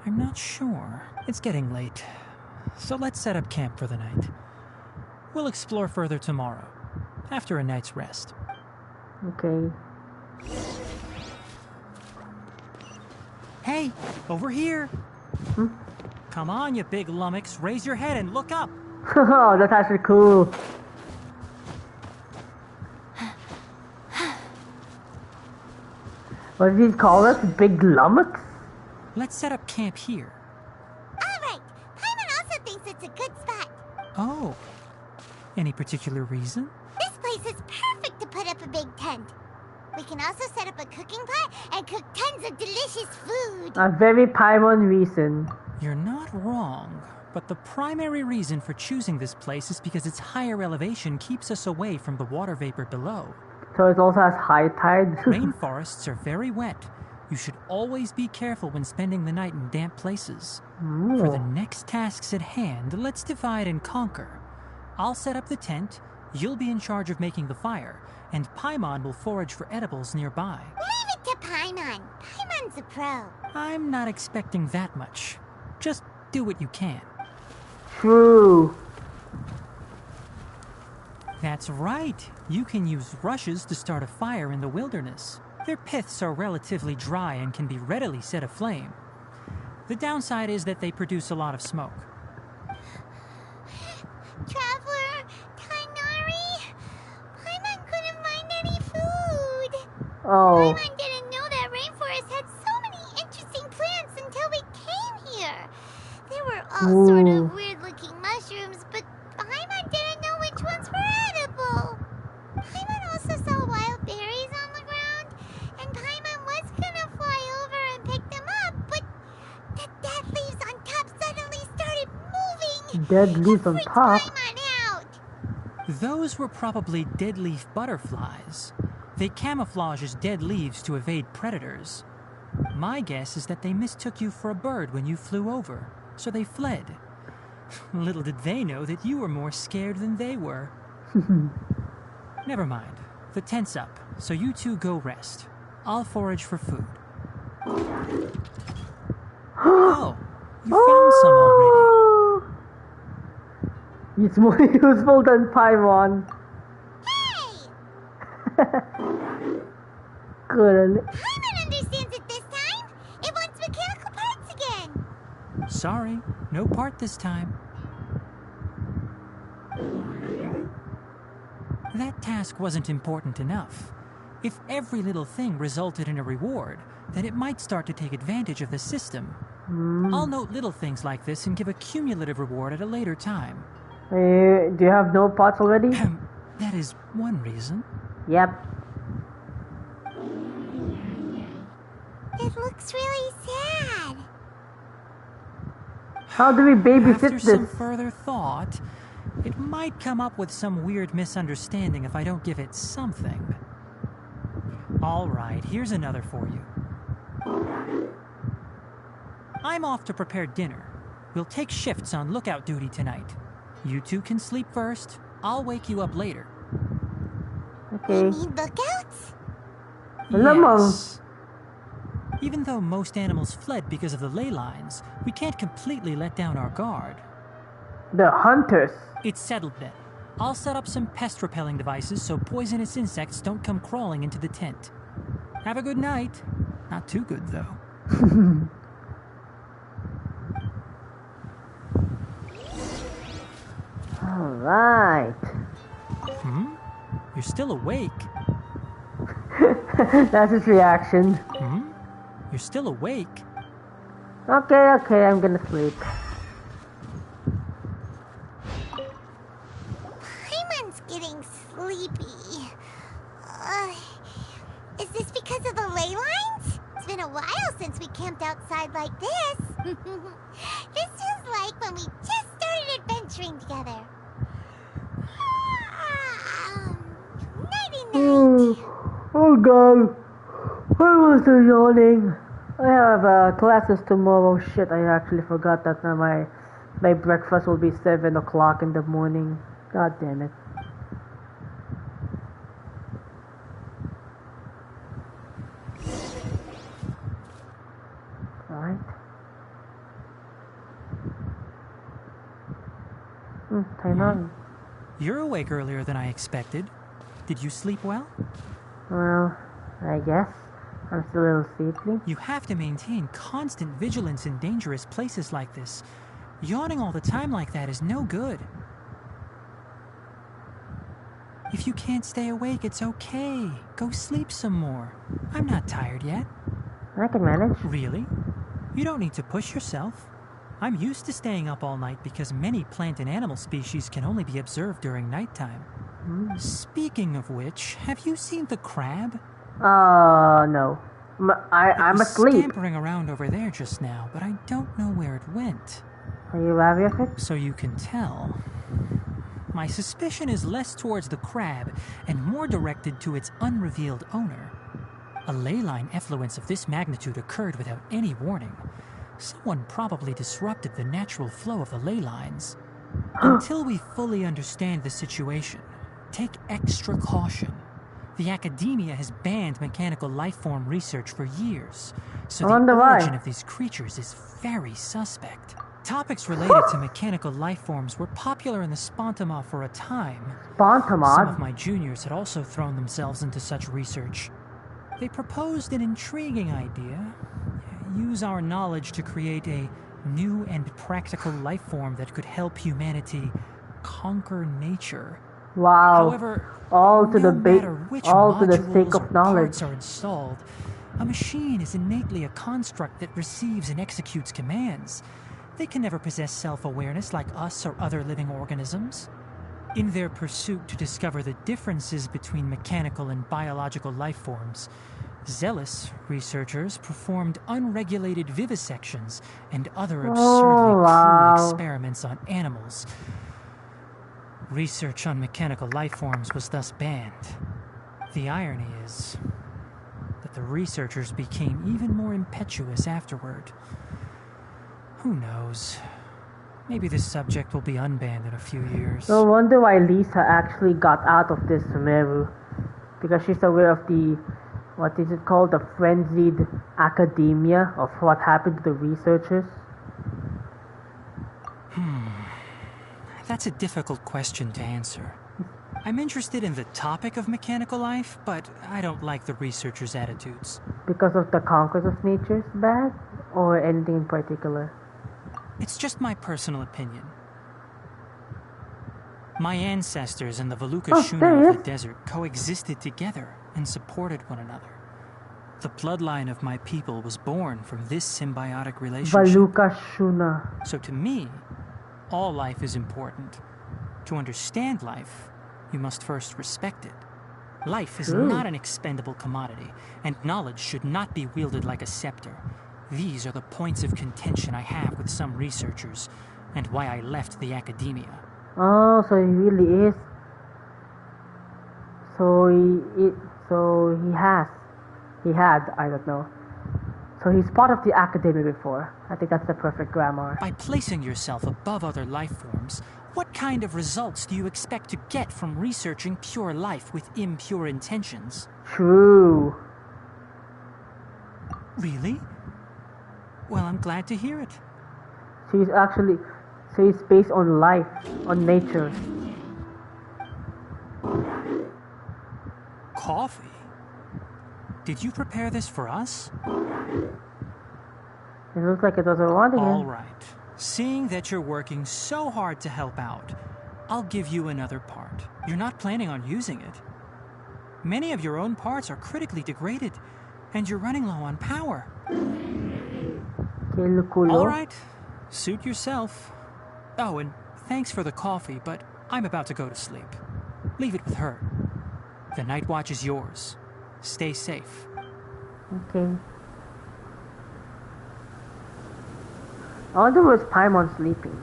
I'm not sure. It's getting late, so let's set up camp for the night. We'll explore further tomorrow, after a night's rest. Okay. Hey, over here! Come on, you big lummox, raise your head and look up! Oh, that's actually cool. What did he call us? Big lummox? Let's set up camp here. Alright, Paimon also thinks it's a good spot. Oh, any particular reason? This place is perfect to put up a big tent. We can also set up a cooking pot and cook tons of delicious food. A very Paimon reason. You're not wrong, but the primary reason for choosing this place is because its higher elevation keeps us away from the water vapor below. So it also has high tide? Rainforests are very wet. You should always be careful when spending the night in damp places. For the next tasks at hand, let's divide and conquer. I'll set up the tent, you'll be in charge of making the fire, and Paimon will forage for edibles nearby. Leave it to Paimon. Paimon's a pro. I'm not expecting that much. Just do what you can. True. That's right. You can use rushes to start a fire in the wilderness. Their piths are relatively dry and can be readily set aflame. The downside is that they produce a lot of smoke. Traveler, Tighnari, Paimon couldn't find any food. Oh. Paimon didn't know that rainforest had so many interesting plants until we came here. They were all sort of weird-looking mushrooms, but Paimon didn't know which ones were edible. Paimon also saw wild berries on the ground, and Paimon was gonna fly over and pick them up, but the dead leaves on top suddenly started moving. Dead leaves on top? Paimon out. Those were probably dead leaf butterflies. They camouflage as dead leaves to evade predators. My guess is that they mistook you for a bird when you flew over, so they fled. Little did they know that you were more scared than they were. Never mind. The tent's up, so you two go rest. I'll forage for food. Oh, you found some already. It's more useful than Paimon. Good. Paimon understands it this time. It wants mechanical parts again. Sorry, no part this time. That task wasn't important enough. If every little thing resulted in a reward, then it might start to take advantage of the system. I'll note little things like this and give a cumulative reward at a later time. Do you have no pots already? That is one reason. Yep. It looks really sad. How do we babysit After this? some further thought, it might come up with some weird misunderstanding if I don't give it something. Alright, here's another for you. I'm off to prepare dinner. We'll take shifts on lookout duty tonight. You two can sleep first. I'll wake you up later. Okay. You need lookouts? Yes. Even though most animals fled because of the ley lines, we can't completely let down our guard. The hunters. It's settled then. I'll set up some pest-repelling devices so poisonous insects don't come crawling into the tent. Have a good night. Not too good, though. Alright. You're still awake. That's his reaction. You're still awake. Okay, I'm gonna sleep. Paimon's getting sleepy. Is this because of the ley lines? It's been a while since we camped outside like this. This is like when we just started adventuring together. Nighty-night. Oh god. Why was I yawning? I have classes tomorrow. Shit, I actually forgot that my breakfast will be 7 o'clock in the morning. God damn it. Alright. Tighnari. You're awake earlier than I expected. Did you sleep well? Well, I guess. I'm still a little sleepy. You have to maintain constant vigilance in dangerous places like this. Yawning all the time like that is no good. If you can't stay awake, it's okay. Go sleep some more. I'm not tired yet. I can manage. Really? You don't need to push yourself. I'm used to staying up all night because many plant and animal species can only be observed during nighttime. Speaking of which, have you seen the crab? No. I'm It was asleep. scampering around over there just now, but I don't know where it went. Are you wary of it? So you can tell. My suspicion is less towards the crab and more directed to its unrevealed owner. A ley line effluence of this magnitude occurred without any warning. Someone probably disrupted the natural flow of the ley lines. Until we fully understand the situation, take extra caution. The academia has banned mechanical lifeform research for years, so the origin of these creatures is very suspect. Topics related to mechanical lifeforms were popular in the Spontamod for a time. Spontamod? Some of my juniors had also thrown themselves into such research. They proposed an intriguing idea. Use our knowledge to create a new and practical lifeform that could help humanity conquer nature. Wow. However, all to no the matter which all to the sake modules of or knowledge. parts are installed, a machine is innately a construct that receives and executes commands. They can never possess self-awareness like us or other living organisms. In their pursuit to discover the differences between mechanical and biological life forms, zealous researchers performed unregulated vivisections and other absurdly cruel experiments on animals. Research on mechanical life forms was thus banned. The irony is that the researchers became even more impetuous afterward. Who knows? Maybe this subject will be unbanned in a few years. No wonder why Lisa actually got out of this Sumeru. Because she's aware of the, what is it called? The frenzied academia of what happened to the researchers. That's a difficult question to answer. I'm interested in the topic of mechanical life, but I don't like the researchers' attitudes. Because of the conquest of nature's bad? Or anything in particular? It's just my personal opinion. My ancestors and the Valuka Shuna of the desert coexisted together and supported one another. The bloodline of my people was born from this symbiotic relationship. Valuka Shuna. So to me, all life is important. To understand life, you must first respect it. Life is True. not an expendable commodity, and knowledge should not be wielded like a scepter. These are the points of contention I have with some researchers, and why I left the academia. Oh, so he really is. He had, I don't know. So he's part of the academia before. I think that's the perfect grammar. By placing yourself above other life forms, what kind of results do you expect to get from researching pure life with impure intentions? True. Really? Well, I'm glad to hear it. So he's based on life, on nature. Coffee? Did you prepare this for us? It looks like it was a wanting. All right. Seeing that you're working so hard to help out, I'll give you another part. You're not planning on using it. Many of your own parts are critically degraded, and you're running low on power. All right. Suit yourself. Oh, and thanks for the coffee, but I'm about to go to sleep. Leave it with her. The night watch is yours. Stay safe. Okay. I wonder where's Paimon sleeping.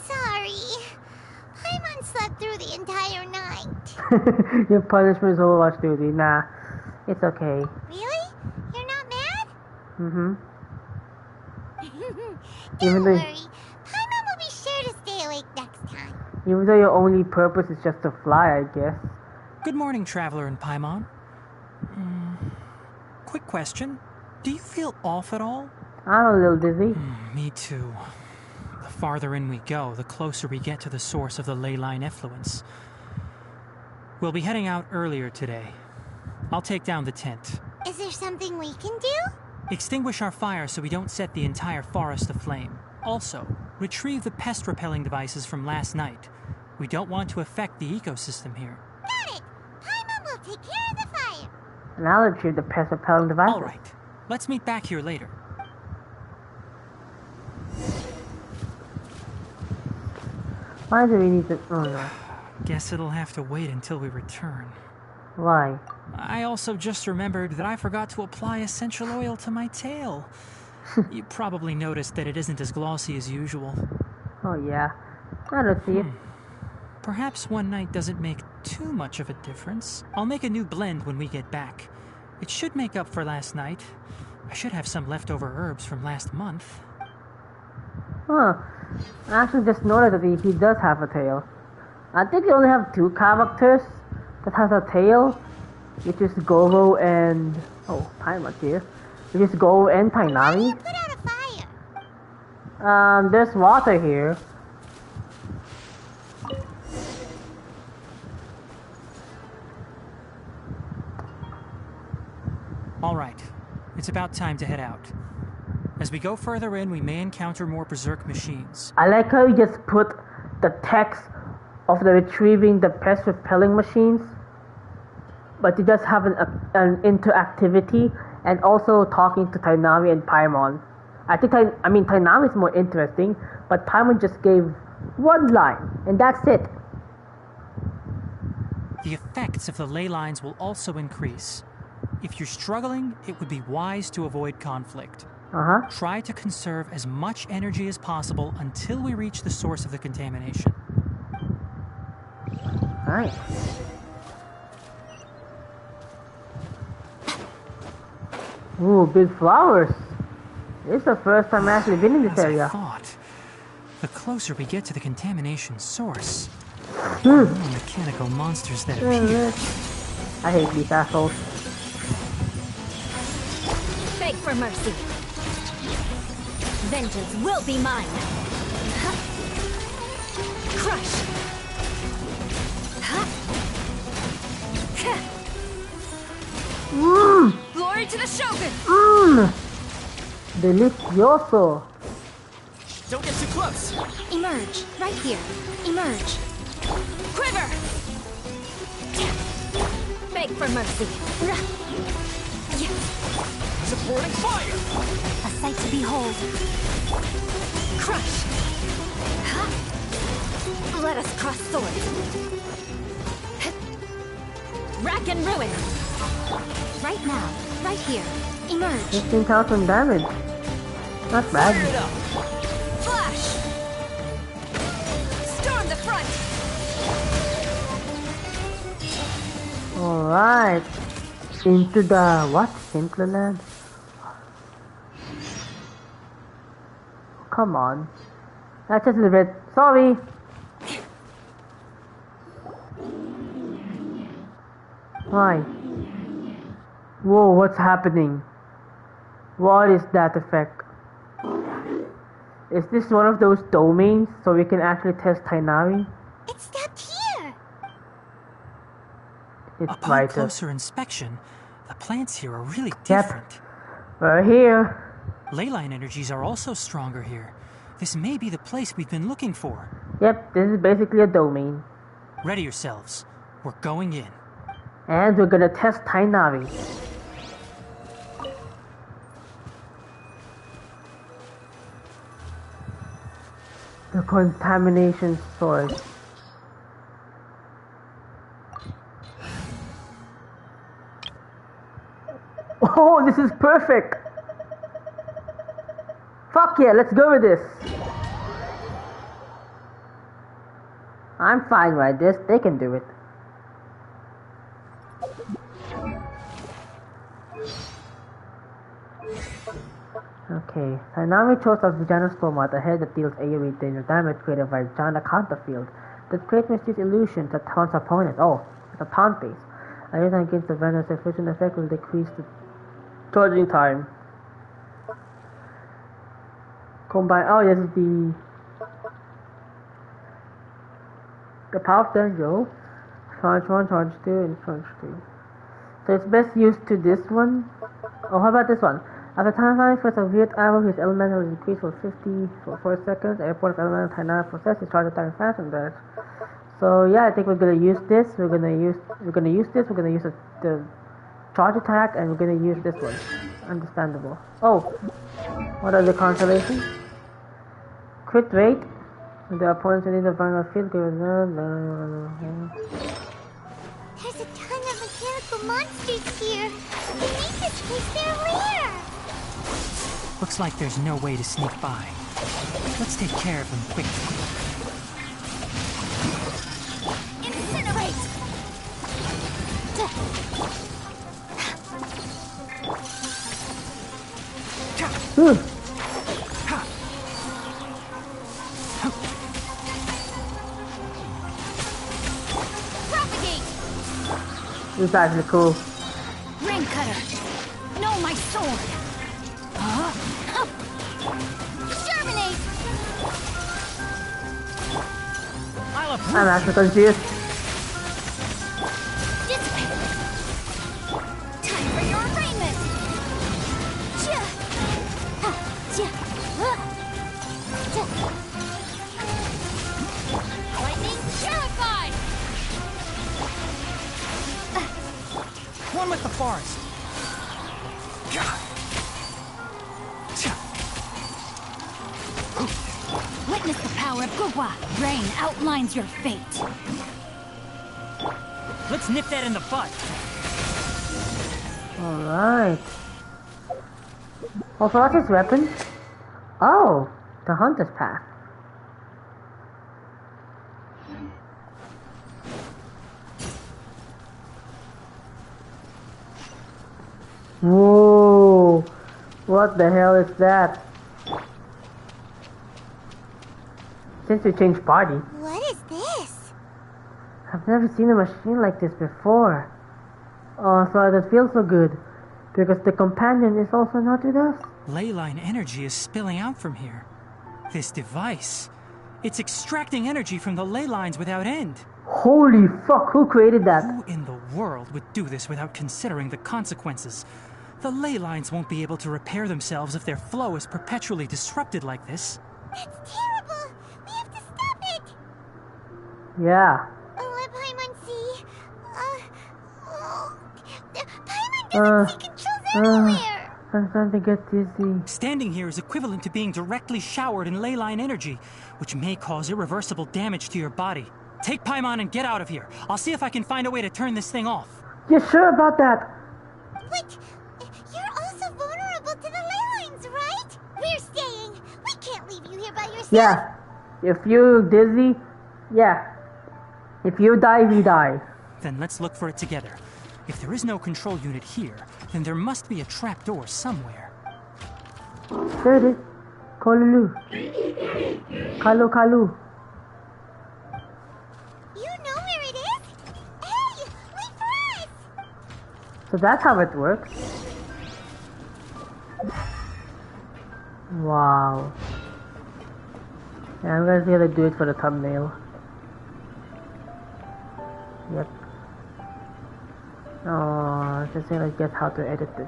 Sorry. Paimon slept through the entire night. Your punishment is overwatch duty. Nah, it's okay. Really? You're not mad? Mm-hmm. Don't worry. Paimon will be sure to stay awake next time. Even though your only purpose is just to fly, I guess. Good morning, Traveler and Paimon. Quick question. Do you feel off at all? I'm a little dizzy. Me too. The farther in we go, the closer we get to the source of the ley line effluence. We'll be heading out earlier today. I'll take down the tent. Is there something we can do? Extinguish our fire so we don't set the entire forest aflame. Also, retrieve the pest-repelling devices from last night. We don't want to affect the ecosystem here. Got it! Paimon will take care of the fire. And I'll retrieve the pest repelling device. All right. Let's meet back here later. Why do we need to... Oh no. Guess it'll have to wait until we return. Why? I also just remembered that I forgot to apply essential oil to my tail. You probably noticed that it isn't as glossy as usual. Oh yeah. I don't see it. Perhaps one night doesn't make too much of a difference. I'll make a new blend when we get back. It should make up for last night. I should have some leftover herbs from last month. Huh. I actually just noticed that he does have a tail. I think we only have two characters that has a tail, which is Goro and... Oh, Paimon's here. Which is Goro and Tighnari. Put out a fire. There's water here. All right. It's about time to head out. As we go further in, we may encounter more berserk machines. I like how you just put the text of the retrieving the pest repelling machines, but you just have an interactivity and also talking to Tighnari and Paimon. I think Tighnari is more interesting, but Paimon just gave one line, and that's it. The effects of the ley lines will also increase. If you're struggling, it would be wise to avoid conflict. Try to conserve as much energy as possible until we reach the source of the contamination. Alright. Ooh, big flowers. This is the first time I've actually been in this area. I thought, the closer we get to the contamination source, the more mechanical monsters that appear. I hate these assholes. Beg for mercy. Vengeance will be mine. Crush. Glory to the Shogun! Delicioso! Don't get too close! Emerge. Right here. Emerge. Quiver! Beg Beg for mercy. Supporting fire! A sight to behold. Crush! Let us cross swords. Rack and ruin! Right now. Right here. Emerge. 15,000 damage. Not bad. Fire it up! Flash! Storm the front! Alright. Into the what? Hinterland? Come on. That's just a little bit. Sorry. Why? Whoa, what's happening? What is that effect? Is this one of those domains so we can actually test Tighnari? It stopped here. It's Upon right. closer inspection, the plants here are really different. Yep. We're here. Leyline energies are also stronger here. This may be the place we've been looking for. Yep, this is basically a domain. Ready yourselves. We're going in. And we're gonna test Tighnari. The contamination source. Oh, this is perfect! Fuck yeah, let's go with this! I'm fine with this, they can do it. Okay, Tighnari chose a Vijana Stormlight ahead that deals AoE danger damage created by Vijana counter field that creates mysterious illusions that taunts opponents. Oh, it's a taunt base. A unit against the Venom's efficient effect will decrease the charging time. Combine. Oh, this is the power of Denjo. Charge 1, charge 2, and charge 2. So it's best used to this one. Oh, how about this one? After Tighnari first a weird arrow, his elemental is increased for 4 seconds. Airport of elemental Tighnari possesses his charge attack fast and dash. So yeah, I think we're gonna use this. We're gonna use this. We're gonna use the charge attack, and we're gonna use this one. Understandable. Oh, what are the constellations? Crit rate. The opponents within the final field. There's a ton of mechanical monsters here. They make this place their lair. Looks like there's no way to sneak by. Let's take care of them quickly. Incinerate! Propagate! This is actually cool. Rain cutter! Know my sword! Germinate! I'm actually confused. Dissipate! Time for your arraignment! Lightning purified! One with the forest. Witness the power of Gugwa. Rain outlines your fate. Let's nip that in the bud. Alright. Also, what's his weapon? Oh, the Hunter's Path. Whoa! What the hell is that? Since we changed party. What is this? I've never seen a machine like this before. Oh, so that feels so good. Because the companion is also not with us. Leyline energy is spilling out from here. This device, it's extracting energy from the ley lines without end. Holy fuck, who created that? Who in the world would do this without considering the consequences? The ley lines won't be able to repair themselves if their flow is perpetually disrupted like this. That's terrible. We have to stop it. Yeah. Paimon C. doesn't see controls anywhere. I'm starting to get dizzy. Standing here is equivalent to being directly showered in ley line energy, which may cause irreversible damage to your body. Take Paimon and get out of here. I'll see if I can find a way to turn this thing off. You sure about that? But you're also vulnerable to the ley lines, right? We're staying. We can't leave you here by yourself. Yeah. If you're dizzy, yeah. If you die, we die. Then let's look for it together. If there is no control unit here, then there must be a trapdoor somewhere. There it is. Kalulu. Kalu. You know where it is? Hey, wait for us! So that's how it works. Wow. Yeah, I'm gonna do it for the thumbnail. Yep. Oh, just gonna guess how to edit this.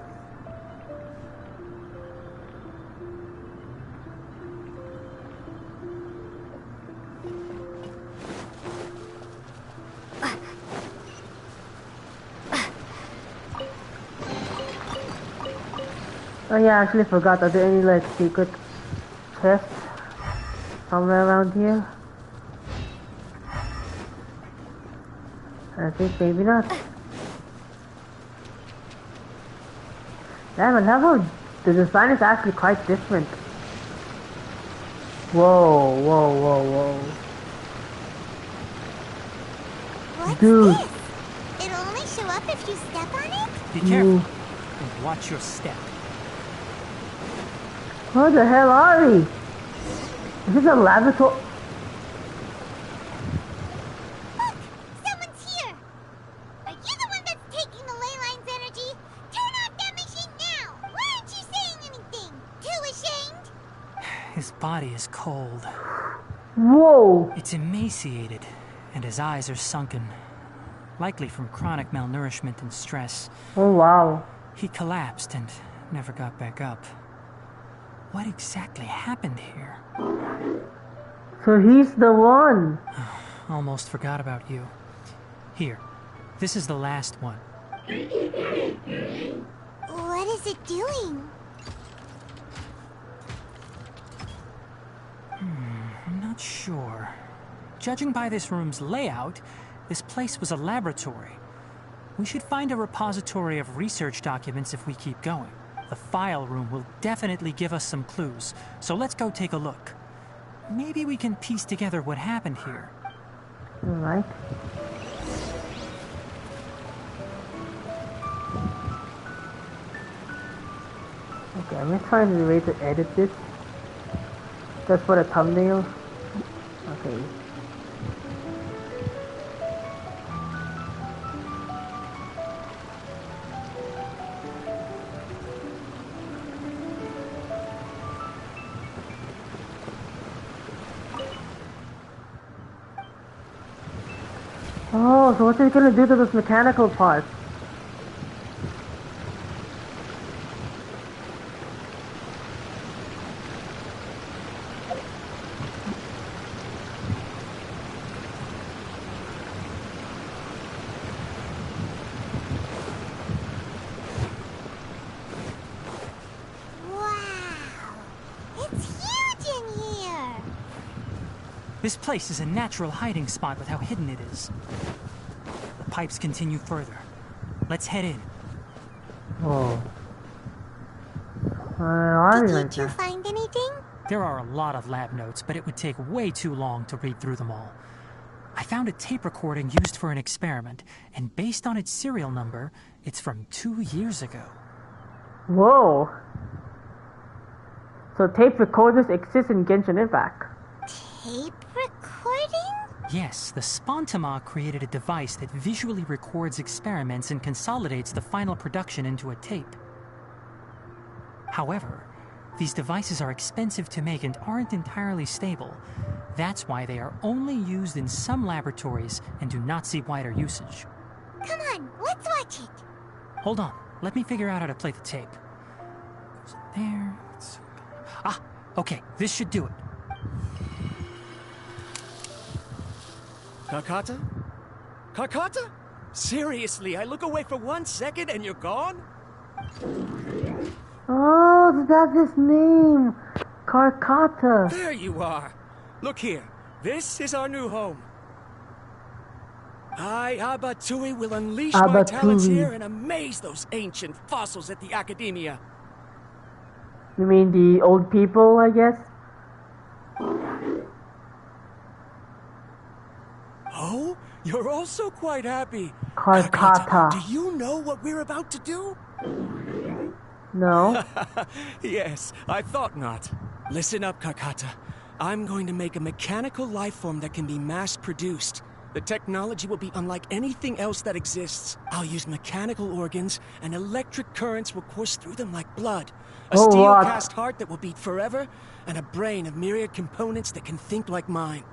Oh yeah, I actually forgot. Are there any like secret chests somewhere around here? I think maybe not. Damn, I love how the design is actually quite different. Whoa. What's Dude. this? It'll only show up if you step on it? Be careful and watch your step. What the hell are we? Is this a laboratory? Look! Someone's here! Are you the one that's taking the ley line's energy? Turn off that machine now! Why aren't you saying anything? Too ashamed? His body is cold. Whoa! It's emaciated, and his eyes are sunken. Likely from chronic malnourishment and stress. Oh wow. He collapsed and never got back up. What exactly happened here? So he's the one. Almost forgot about you. Here, this is the last one. What is it doing? I'm not sure. Judging by this room's layout, this place was a laboratory. We should find a repository of research documents if we keep going. The file room will definitely give us some clues, so let's go take a look. Maybe we can piece together what happened here. Alright. Okay, I'm gonna find a way to edit this. Just for the thumbnail. Okay. Oh, so what's it gonna do to those mechanical parts? This place is a natural hiding spot with how hidden it is. The pipes continue further. Let's head in. Oh. Did you find anything? There are a lot of lab notes, but it would take way too long to read through them all. I found a tape recording used for an experiment, and based on its serial number, it's from 2 years ago. Whoa. So tape recorders exist in Genshin Impact. Tape recording? Yes, the Spontama created a device that visually records experiments and consolidates the final production into a tape. However, these devices are expensive to make and aren't entirely stable. That's why they are only used in some laboratories and do not see wider usage. Come on, let's watch it. Hold on, let me figure out how to play the tape. Goes there. Ah, okay, this should do it. Kakata? Kakata? Seriously, I look away for 1 second and you're gone? Oh, that's his name! Karkata! There you are! Look here, this is our new home. I, Abatui, will unleash my talents here and amaze those ancient fossils at the Academia. You mean the old people, I guess? Oh? You're also quite happy. Karkata. Do you know what we're about to do? No. Yes, I thought not. Listen up, Karkata. I'm going to make a mechanical life form that can be mass-produced. The technology will be unlike anything else that exists. I'll use mechanical organs, and electric currents will course through them like blood. A steel-cast heart that will beat forever, and a brain of myriad components that can think like mine.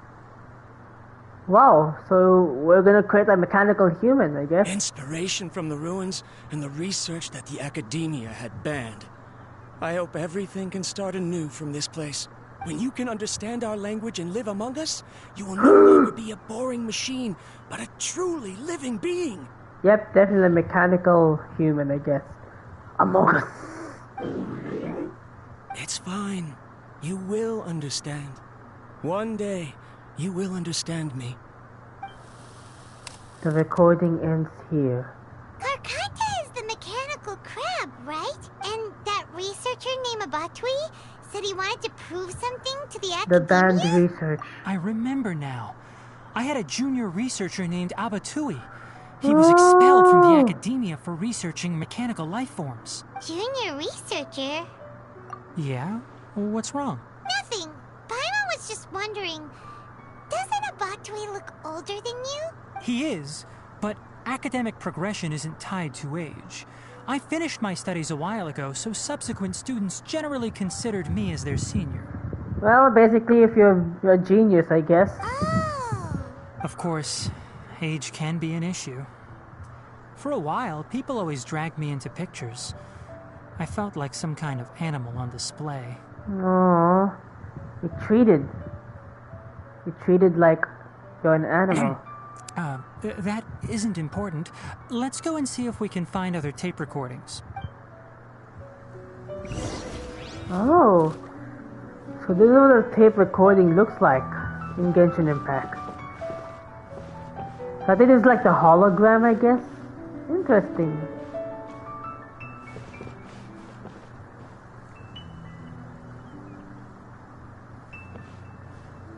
Wow, so we're gonna create a mechanical human, I guess. Inspiration from the ruins and the research that the Academia had banned. I hope everything can start anew from this place. When you can understand our language and live among us, you will no longer be a boring machine, but a truly living being. Yep, definitely a mechanical human, I guess. Among us. It's fine. You will understand. One day, you will understand me. The recording ends here. Karkata is the mechanical crab, right? And that researcher named Abatui said he wanted to prove something to the Academia? The banned research. I remember now. I had a junior researcher named Abatui. He was expelled from the Academia for researching mechanical life forms. Junior researcher? Yeah? What's wrong? Nothing. Paimon was just wondering, doesn't Abatui look older than you? He is, but academic progression isn't tied to age. I finished my studies a while ago, so subsequent students generally considered me as their senior. Well, basically, if you're a genius, I guess. Oh. Of course, age can be an issue. For a while, people always dragged me into pictures. I felt like some kind of animal on display. Aww. You're treated like you're an animal. That isn't important. Let's go and see if we can find other tape recordings. Oh. So this is what a tape recording looks like in Genshin Impact. So I think it's like the hologram, I guess. Interesting.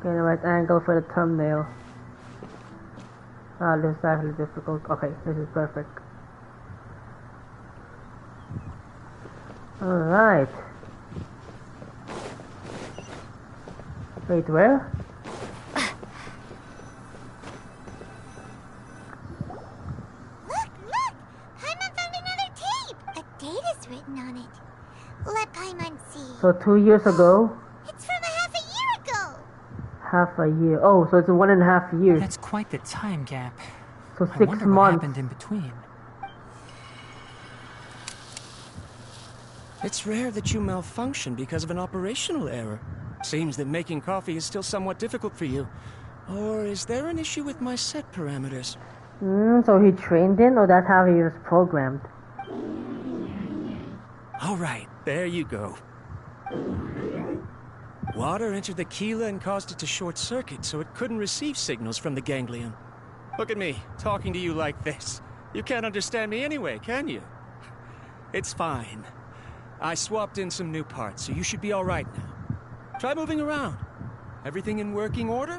Okay, the right angle for the thumbnail. Ah, this is actually difficult. Okay, this is perfect. Alright. Wait, where? Look! Paimon found another tape! A date is written on it. Let Paimon see. So 2 years ago? It's from half a year ago! Half a year. Oh, so it's 1.5 years. That's quite the time gap. So I 6 wonder months. what happened in between. It's rare that you malfunction because of an operational error. Seems that making coffee is still somewhat difficult for you. Or is there an issue with my set parameters? So he trained in, or that's how he was programmed? Alright, there you go. Water entered the Keela and caused it to short-circuit, so it couldn't receive signals from the ganglion. Look at me, talking to you like this. You can't understand me anyway, can you? It's fine. I swapped in some new parts, so you should be alright now. Try moving around. Everything in working order?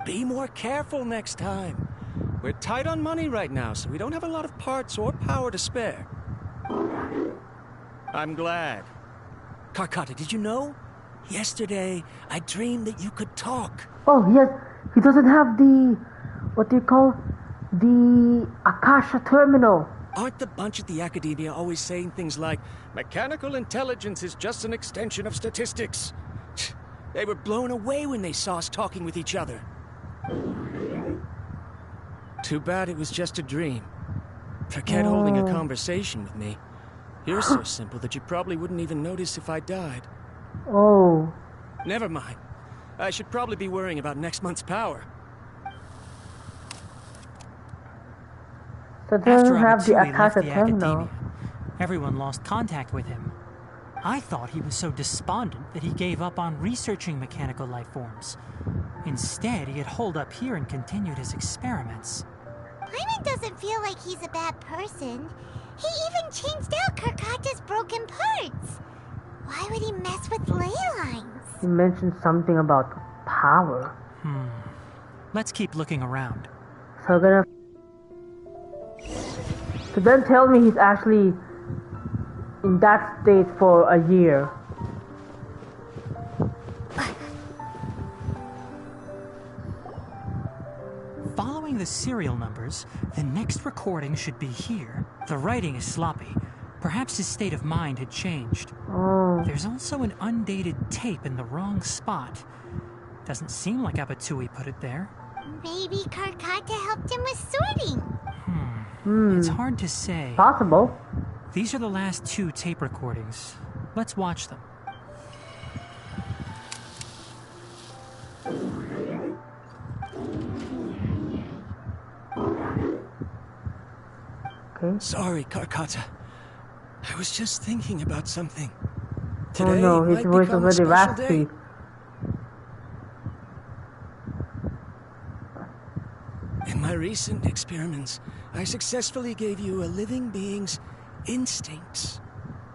Be more careful next time. We're tight on money right now, so we don't have a lot of parts or power to spare. I'm glad. Karkata, did you know? Yesterday, I dreamed that you could talk. Oh, yes. He doesn't have the... what do you call? The Akasha terminal. Aren't the bunch at the Academia always saying things like, mechanical intelligence is just an extension of statistics? They were blown away when they saw us talking with each other. Too bad it was just a dream. Forget holding a conversation with me. You're so simple that you probably wouldn't even notice if I died. Oh. Never mind. I should probably be worrying about next month's power. So it After doesn't have the Abatui left Akasha the terminal. academia, everyone lost contact with him. I thought he was so despondent that he gave up on researching mechanical life forms. Instead, he had holed up here and continued his experiments. Paimon doesn't feel like he's a bad person. He even changed out Karkata's broken parts. Why would he mess with ley lines? He mentioned something about power. Let's keep looking around. So then tell me he's actually in that state for a year. Following the serial numbers, the next recording should be here. The writing is sloppy. Perhaps his state of mind had changed. Oh. There's also an undated tape in the wrong spot. Doesn't seem like Abatui put it there. Maybe Karkata helped him with sorting. It's hard to say. Possible. These are the last 2 tape recordings. Let's watch them. Okay. Sorry, Karkata. I was just thinking about something. Oh Today no, his might voice is become a really special raspy. day. In my recent experiments, I successfully gave you a living being's instincts.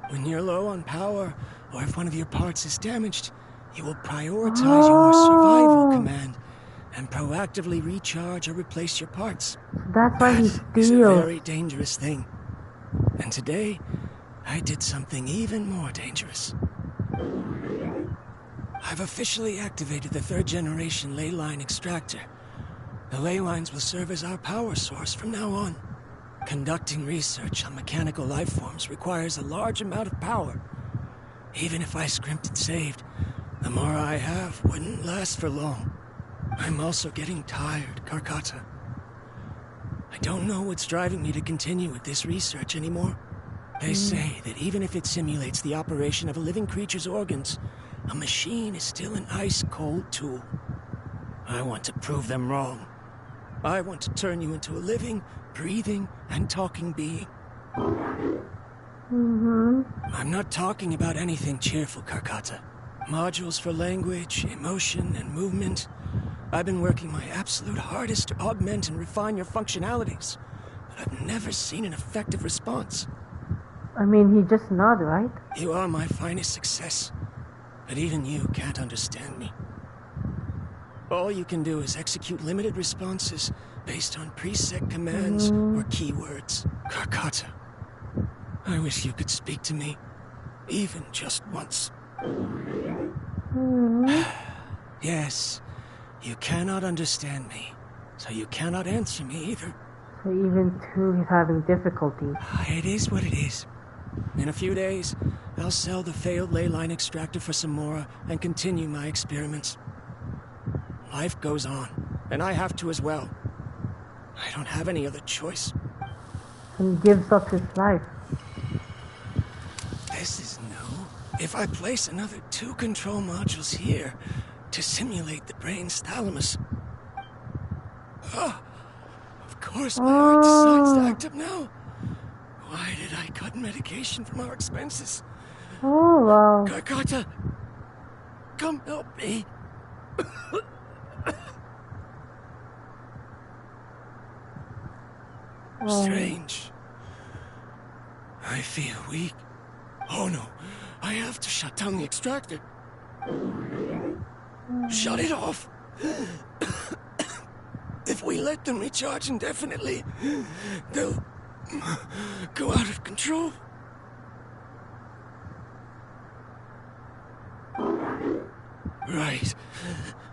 When you're low on power, or if one of your parts is damaged, you will prioritize your survival command and proactively recharge or replace your parts. That's why he That is a steals. very dangerous thing. And today, I did something even more dangerous. I've officially activated the 3rd generation ley line extractor. The ley lines will serve as our power source from now on. Conducting research on mechanical life forms requires a large amount of power. Even if I scrimped and saved, the more I have wouldn't last for long. I'm also getting tired, Karkata. I don't know what's driving me to continue with this research anymore. They say that even if it simulates the operation of a living creature's organs, a machine is still an ice-cold tool. I want to prove them wrong. I want to turn you into a living, breathing, and talking being. I'm not talking about anything cheerful, Karkata. Modules for language, emotion, and movement. I've been working my absolute hardest to augment and refine your functionalities, but I've never seen an effective response. I mean, he just nodded, right? You are my finest success, but even you can't understand me. All you can do is execute limited responses based on preset commands or keywords. Karkata, I wish you could speak to me, even just once. Yes, you cannot understand me, so you cannot answer me either. So even too, he's having difficulty. It is what it is. In a few days, I'll sell the failed ley line extractor for some more and continue my experiments. Life goes on, and I have to as well. I don't have any other choice. And gives up his life. This is new. If I place another 2 control modules here to simulate the brain's thalamus... of course my heart decides to act up now. Why did I cut medication from our expenses? Oh, wow. Karkata, come help me. Strange. I feel weak. Oh no, I have to shut down the extractor. Shut it off. If we let them recharge indefinitely, they'll go out of control. Right.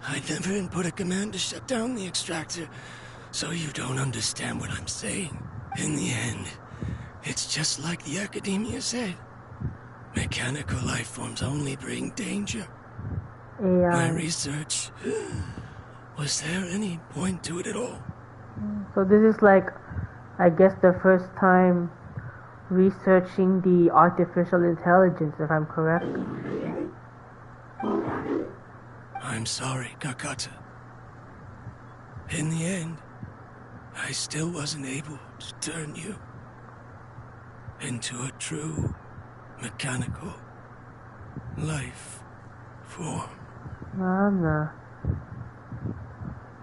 I never input a command to shut down the extractor, so you don't understand what I'm saying. In the end, it's just like the academia said. Mechanical life forms only bring danger. My research... Was there any point to it at all? So this is like, I guess, the first time researching the artificial intelligence, if I'm correct. I'm sorry, Karkata. In the end, I still wasn't able to turn you into a true mechanical life form. Mama.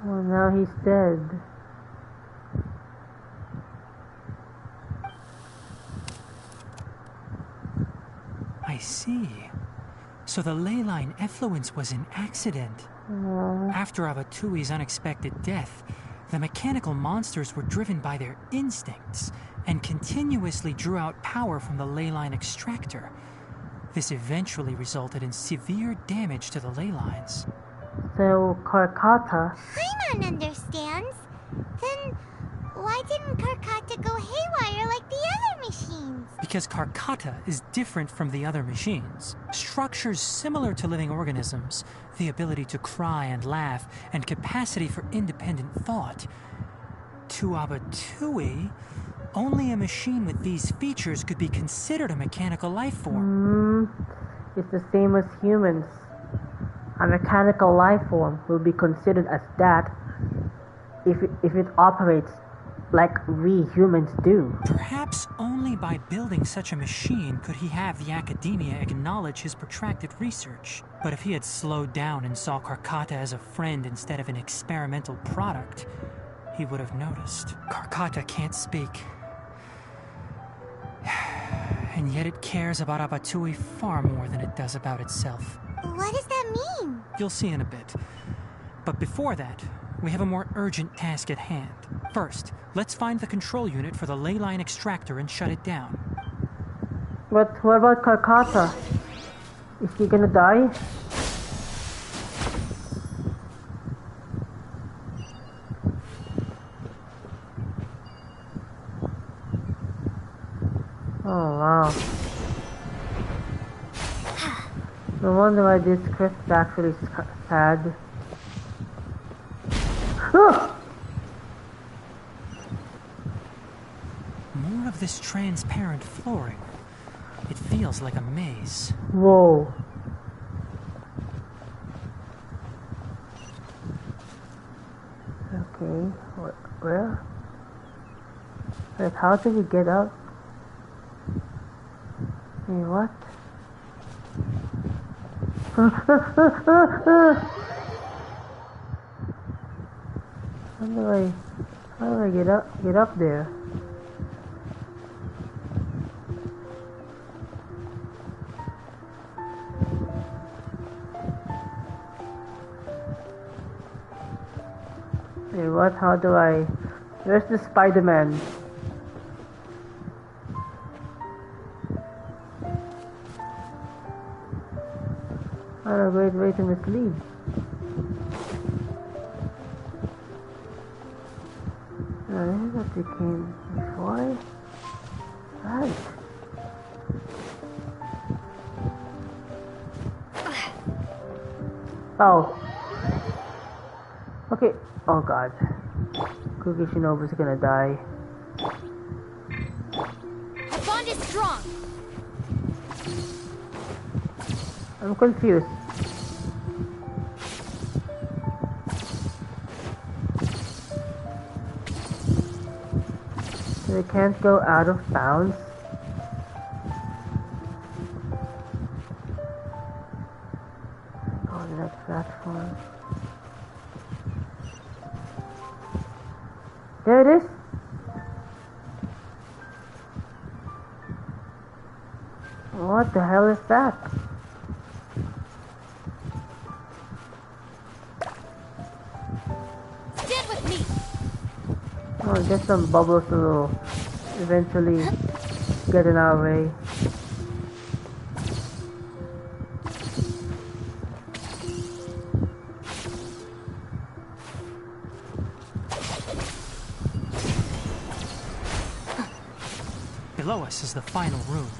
Oh, now he's dead. I see. So the ley line effluence was an accident. After Abatui's unexpected death, the mechanical monsters were driven by their instincts and continuously drew out power from the ley line extractor. This eventually resulted in severe damage to the ley lines. So, Karkata... Paimon understands. Then why didn't Karkata go haywire like the other machines? Because Karkata is different from the other machines. Structures similar to living organisms, the ability to cry and laugh, and capacity for independent thought. To Abatui, only a machine with these features could be considered a mechanical life form. It's the same as humans. A mechanical life form will be considered as that if it operates like we humans do. Perhaps only by building such a machine could he have the academia acknowledge his protracted research. But if he had slowed down and saw Karkata as a friend instead of an experimental product, he would have noticed. Karkata can't speak. And yet it cares about Abatui far more than it does about itself. What does that mean? You'll see in a bit. But before that, we have a more urgent task at hand. First, let's find the control unit for the ley line extractor and shut it down. What about Karkata? Is he gonna die? Oh wow. No wonder why this script is actually sad. More of this transparent flooring. It feels like a maze. Whoa. Okay, where? Wait, how do we get up? Hey, what? How do I get up there? Hey, what? How do I... Where's the Spider-Man? Oh, wait to mislead. No, this is what we came before. Right. Oh. Okay. Oh god. Cookie Shinobu's gonna die. The bond is strong. I'm confused. They can't go out of bounds. On that platform. There it is. What the hell is that? Stand with me. Oh, just some bubbles will eventually get in our way. Below us is the final room.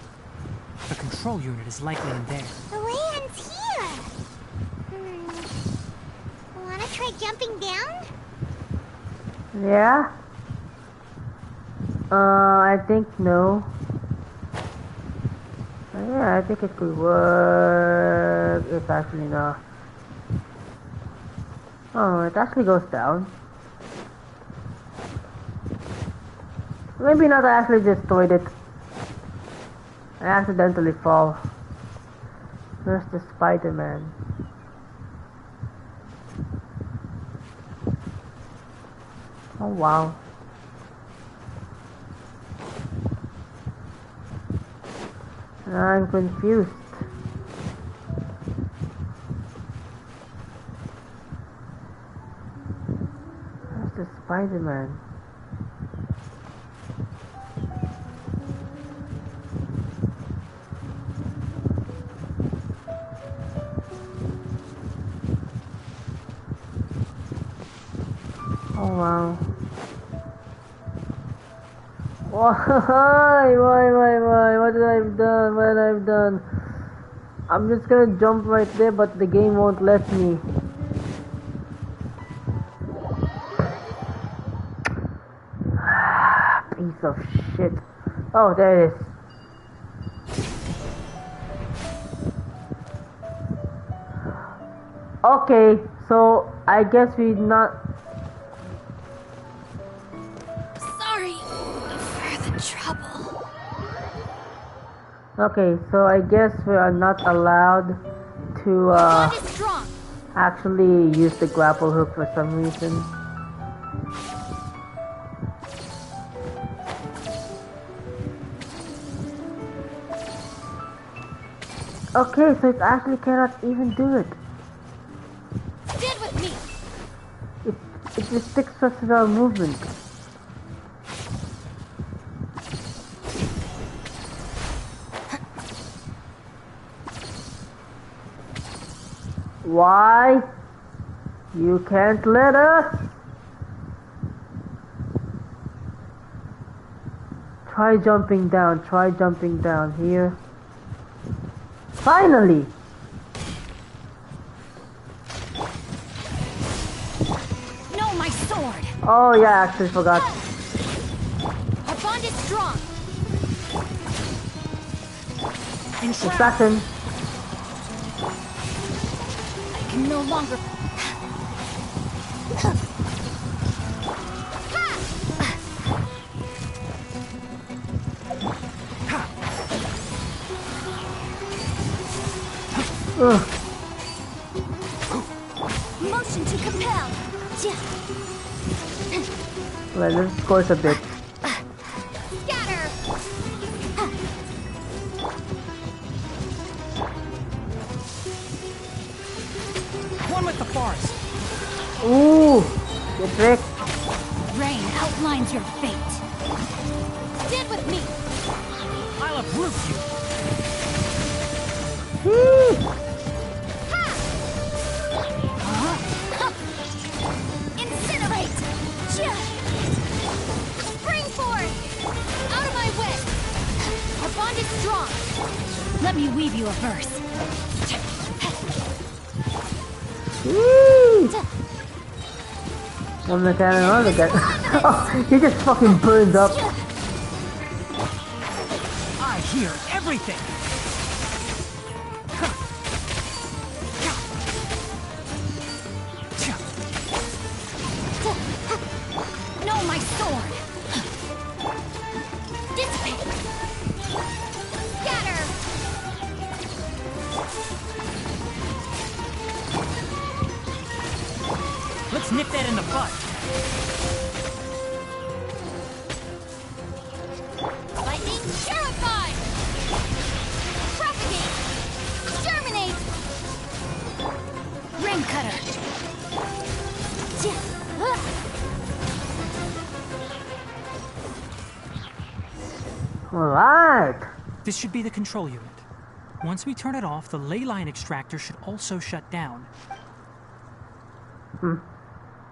The control unit is likely in there. The way ends here. Wanna try jumping down? Yeah? I think no. Yeah, I think it could work. It's actually not. Oh, it actually goes down. Maybe not, I actually destroyed it. I accidentally fall. Where's the Spider-Man? Oh wow. I'm confused. Where's the Spider-Man? Oh wow. Why? What did I've done? What did I've done? I'm just gonna jump right there, but the game won't let me. Piece of shit. Oh, there it is. Okay, so I guess we not. Sorry for the trouble. Okay, so I guess we are not allowed to actually use the grapple hook for some reason. Okay, so it actually cannot even do it. Stand with me. It restricts us in our movement. Why? You can't let us. Try jumping down here. Finally! No, my sword. Oh yeah, I actually forgot. Our bond is strong. Assassin. I can no longer. Motion to compel. Well, let's course a bit. Scatter. One with the forest. Ooh, the trick. Rain outlines your fate. Stand with me. I'll uproot you. Incinerate. Spring forth. Out of my way. Our bond is strong. Let me weave you a verse. I'm the cannon on the guy. Oh, he just fucking burns up. I hear everything. No, my sword. Dissipate. Scatter. Let's nip that in the bud. Lightning terrified. Propagate. Germinate. Ring cutter. Alright. This should be the control unit. Once we turn it off, the ley line extractor should also shut down.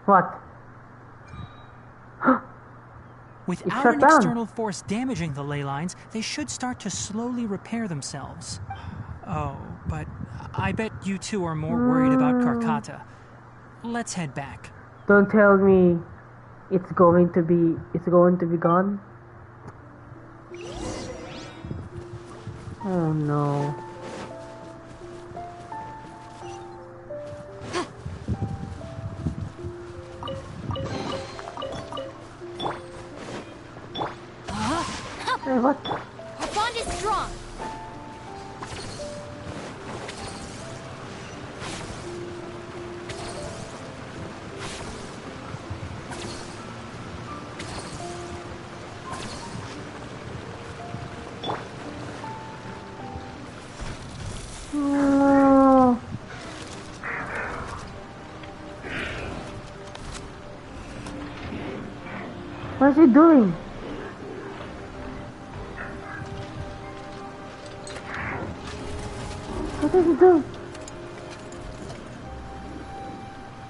What? Without an external force damaging the ley lines, they should start to slowly repair themselves. Oh, but I bet you two are more worried about Karkata. Let's head back. Don't tell me it's going to be gone. Oh no. Hey, what? Our bond is strong. Oh. What is he doing? What is he doing?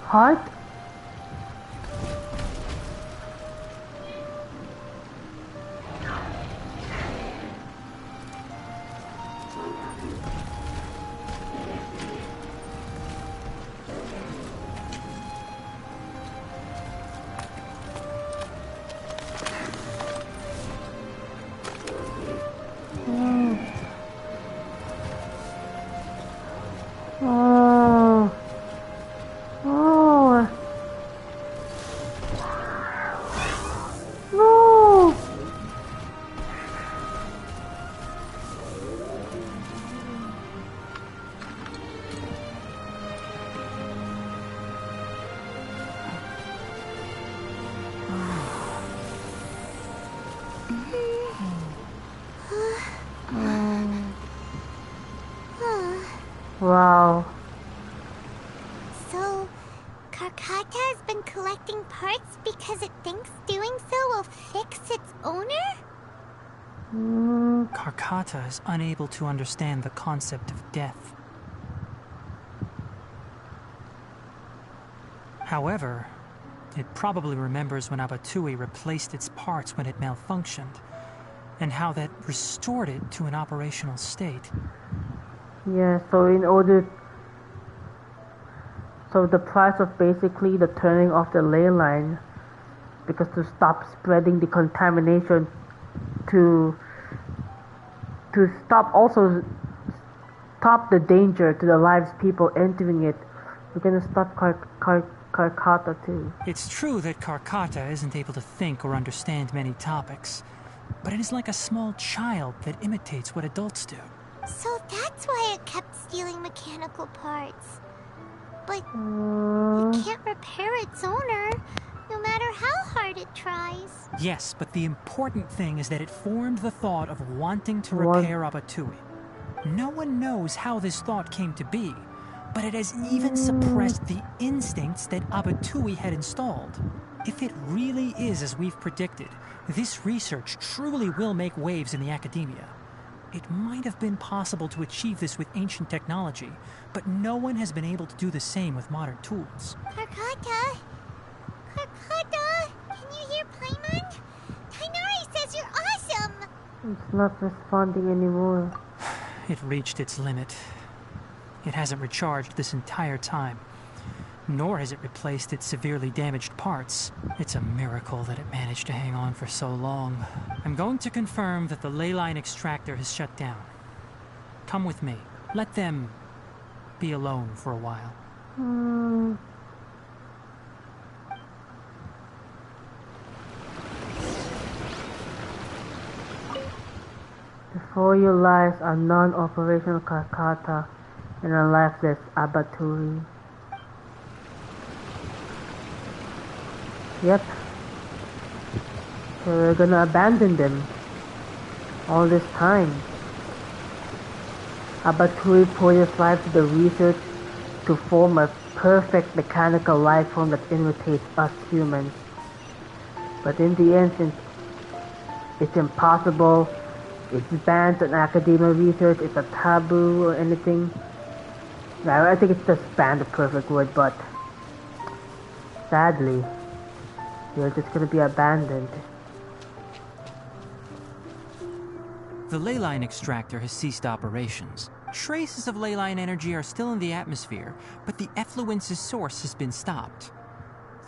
Heart? Oh. Oh. No. Wow. So, Karkata has been collecting parts because it thinks doing so will fix its owner? Karkata is unable to understand the concept of death. However, it probably remembers when Abatui replaced its parts when it malfunctioned, and how that restored it to an operational state. Yeah, so the price of basically the turning off the ley line, because to stop spreading the contamination, to stop the danger to the lives people entering it, we're gonna stop Karkata too. It's true that Karkata isn't able to think or understand many topics, but it is like a small child that imitates what adults do. So that's why it kept stealing mechanical parts. But it can't repair its owner, no matter how hard it tries. Yes, but the important thing is that it formed the thought of wanting to repair Abatui. No one knows how this thought came to be, but it has even suppressed the instincts that Abatui had installed. If it really is as we've predicted, this research truly will make waves in the academia. It might have been possible to achieve this with ancient technology, but no one has been able to do the same with modern tools. Karkata? Karkata? Can you hear Paimon? Tighnari says you're awesome! It's not responding anymore. It reached its limit. It hasn't recharged this entire time, nor has it replaced its severely damaged parts. It's a miracle that it managed to hang on for so long. I'm going to confirm that the ley line extractor has shut down. Come with me. Let them be alone for a while. Before you lies a non-operational Karkata and a lifeless Abaturi. Yep. So we're gonna abandon them all this time. Abaturi poured his life to the research to form a perfect mechanical life form that imitates us humans. But in the end, since it's impossible, it's banned on academia research, it's a taboo or anything. I think it's just banned, the perfect word, but sadly, they're just gonna be abandoned. The ley line extractor has ceased operations. Traces of ley line energy are still in the atmosphere, but the effluence's source has been stopped.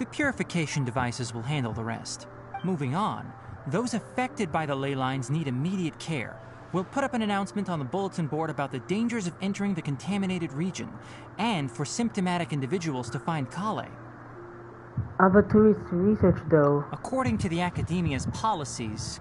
The purification devices will handle the rest. Moving on, those affected by the ley lines need immediate care. We'll put up an announcement on the bulletin board about the dangers of entering the contaminated region, and for symptomatic individuals to find Kale. Abaturi's research, though. According to the Academia's policies,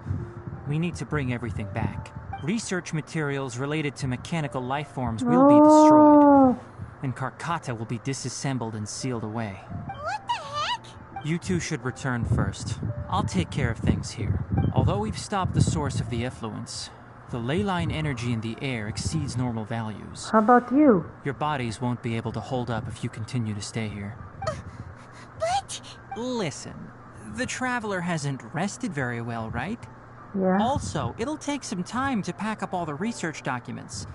We need to bring everything back. Research materials related to mechanical life forms will be destroyed, and Karkata will be disassembled and sealed away. What the heck? You two should return first. I'll take care of things here. Although we've stopped the source of the effluence, the ley line energy in the air exceeds normal values. How about you? Your bodies won't be able to hold up if you continue to stay here. But... Listen, the Traveler hasn't rested very well, right? Yeah. Also, it'll take some time to pack up all the research documents.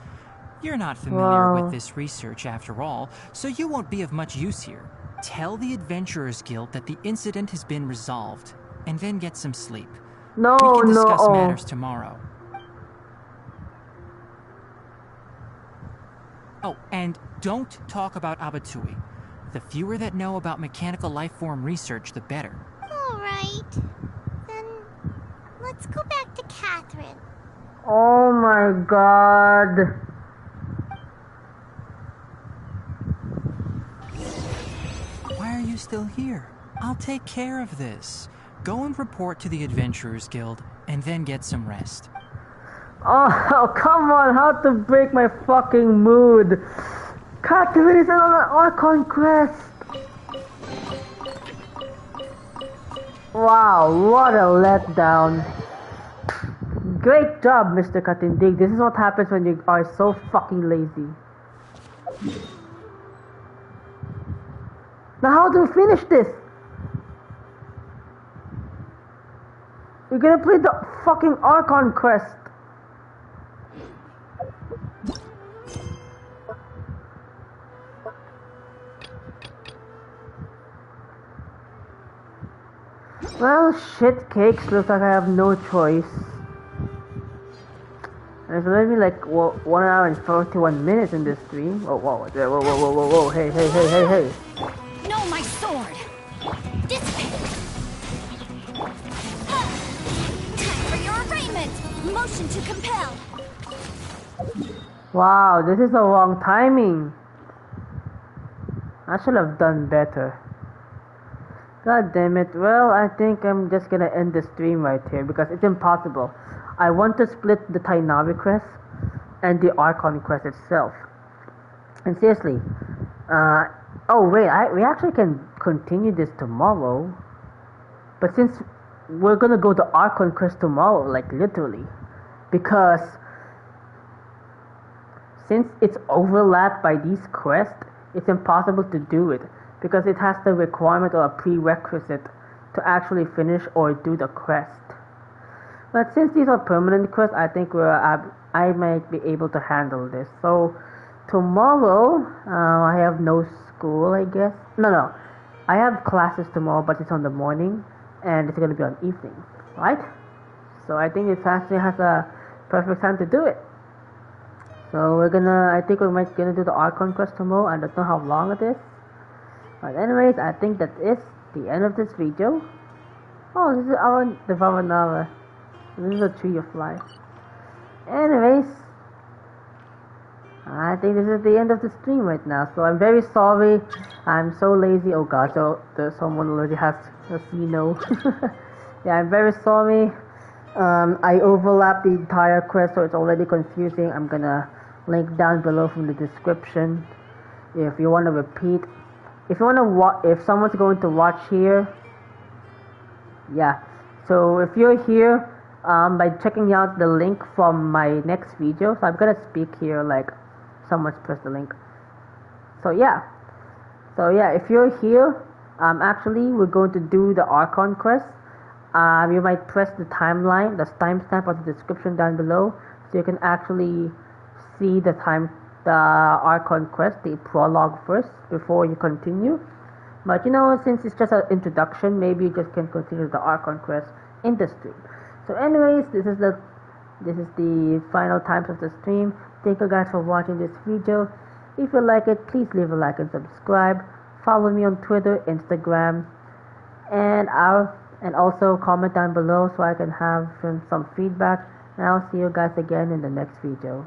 You're not familiar with this research after all, so you won't be of much use here. Tell the Adventurers Guild that the incident has been resolved, and then get some sleep. No, we can discuss no. matters tomorrow. Oh, and don't talk about Abatui. The fewer that know about mechanical life form research, the better. Alright. Then, let's go back to Catherine. Oh my god. Why are you still here? I'll take care of this. Go and report to the Adventurers Guild, and then get some rest. Oh, come on, how to break my fucking mood. Catherine is on an Archon quest. Wow, what a letdown. Great job, Mr. Katindig. This is what happens when you are so fucking lazy. Now how do we finish this? We're gonna play the fucking Archon quest. Well, shit cakes, looks like I have no choice. It's only like 1 hour and 41 minutes in this stream. Whoa, hey. No, my sword! Dissipate! Time for your arraignment! Motion to compel! Wow, this is the wrong timing. I should have done better. God damn it. Well, I think I'm just gonna end the stream right here because it's impossible. I want to split the Tighnari quest and the Archon quest itself. And seriously, oh wait, we actually can continue this tomorrow. But since we're gonna go to Archon quest tomorrow, like literally, because since it's overlapped by these quests, it's impossible to do it. Because it has the requirement or a prerequisite to actually finish or do the quest. But since these are permanent quests, I think I might be able to handle this. So tomorrow, I have no school, I guess. No, I have classes tomorrow, but it's on the morning, and it's gonna be on evening, right? So I think it actually has a perfect time to do it. So I think we might gonna do the Archon quest tomorrow. I don't know how long it is. But anyways, I think that is the end of this video. Oh, this is our Devavanara. This is a tree of life. Anyways, I think this is the end of the stream right now. So I'm very sorry. I'm so lazy. Oh god, so there's someone already has a no. Yeah, I'm very sorry. I overlapped the entire quest, so it's already confusing. I'm gonna link down below from the description if you want to repeat. If you want to if someone's going to watch here, yeah. So if you're here, by checking out the link from my next video, so I'm gonna speak here like someone's pressed the link. So yeah, if you're here, actually we're going to do the Archon quest. You might press the timeline, the timestamp of the description down below, so you can actually see the Archon quest, the prologue first, before you continue. But since it's just an introduction, maybe you just can continue the Archon quest in the stream. So anyways, this is the final times of the stream. Thank you guys for watching this video. If you like it, please leave a like and subscribe. Follow me on Twitter, Instagram, and also comment down below so I can have some feedback. And I'll see you guys again in the next video.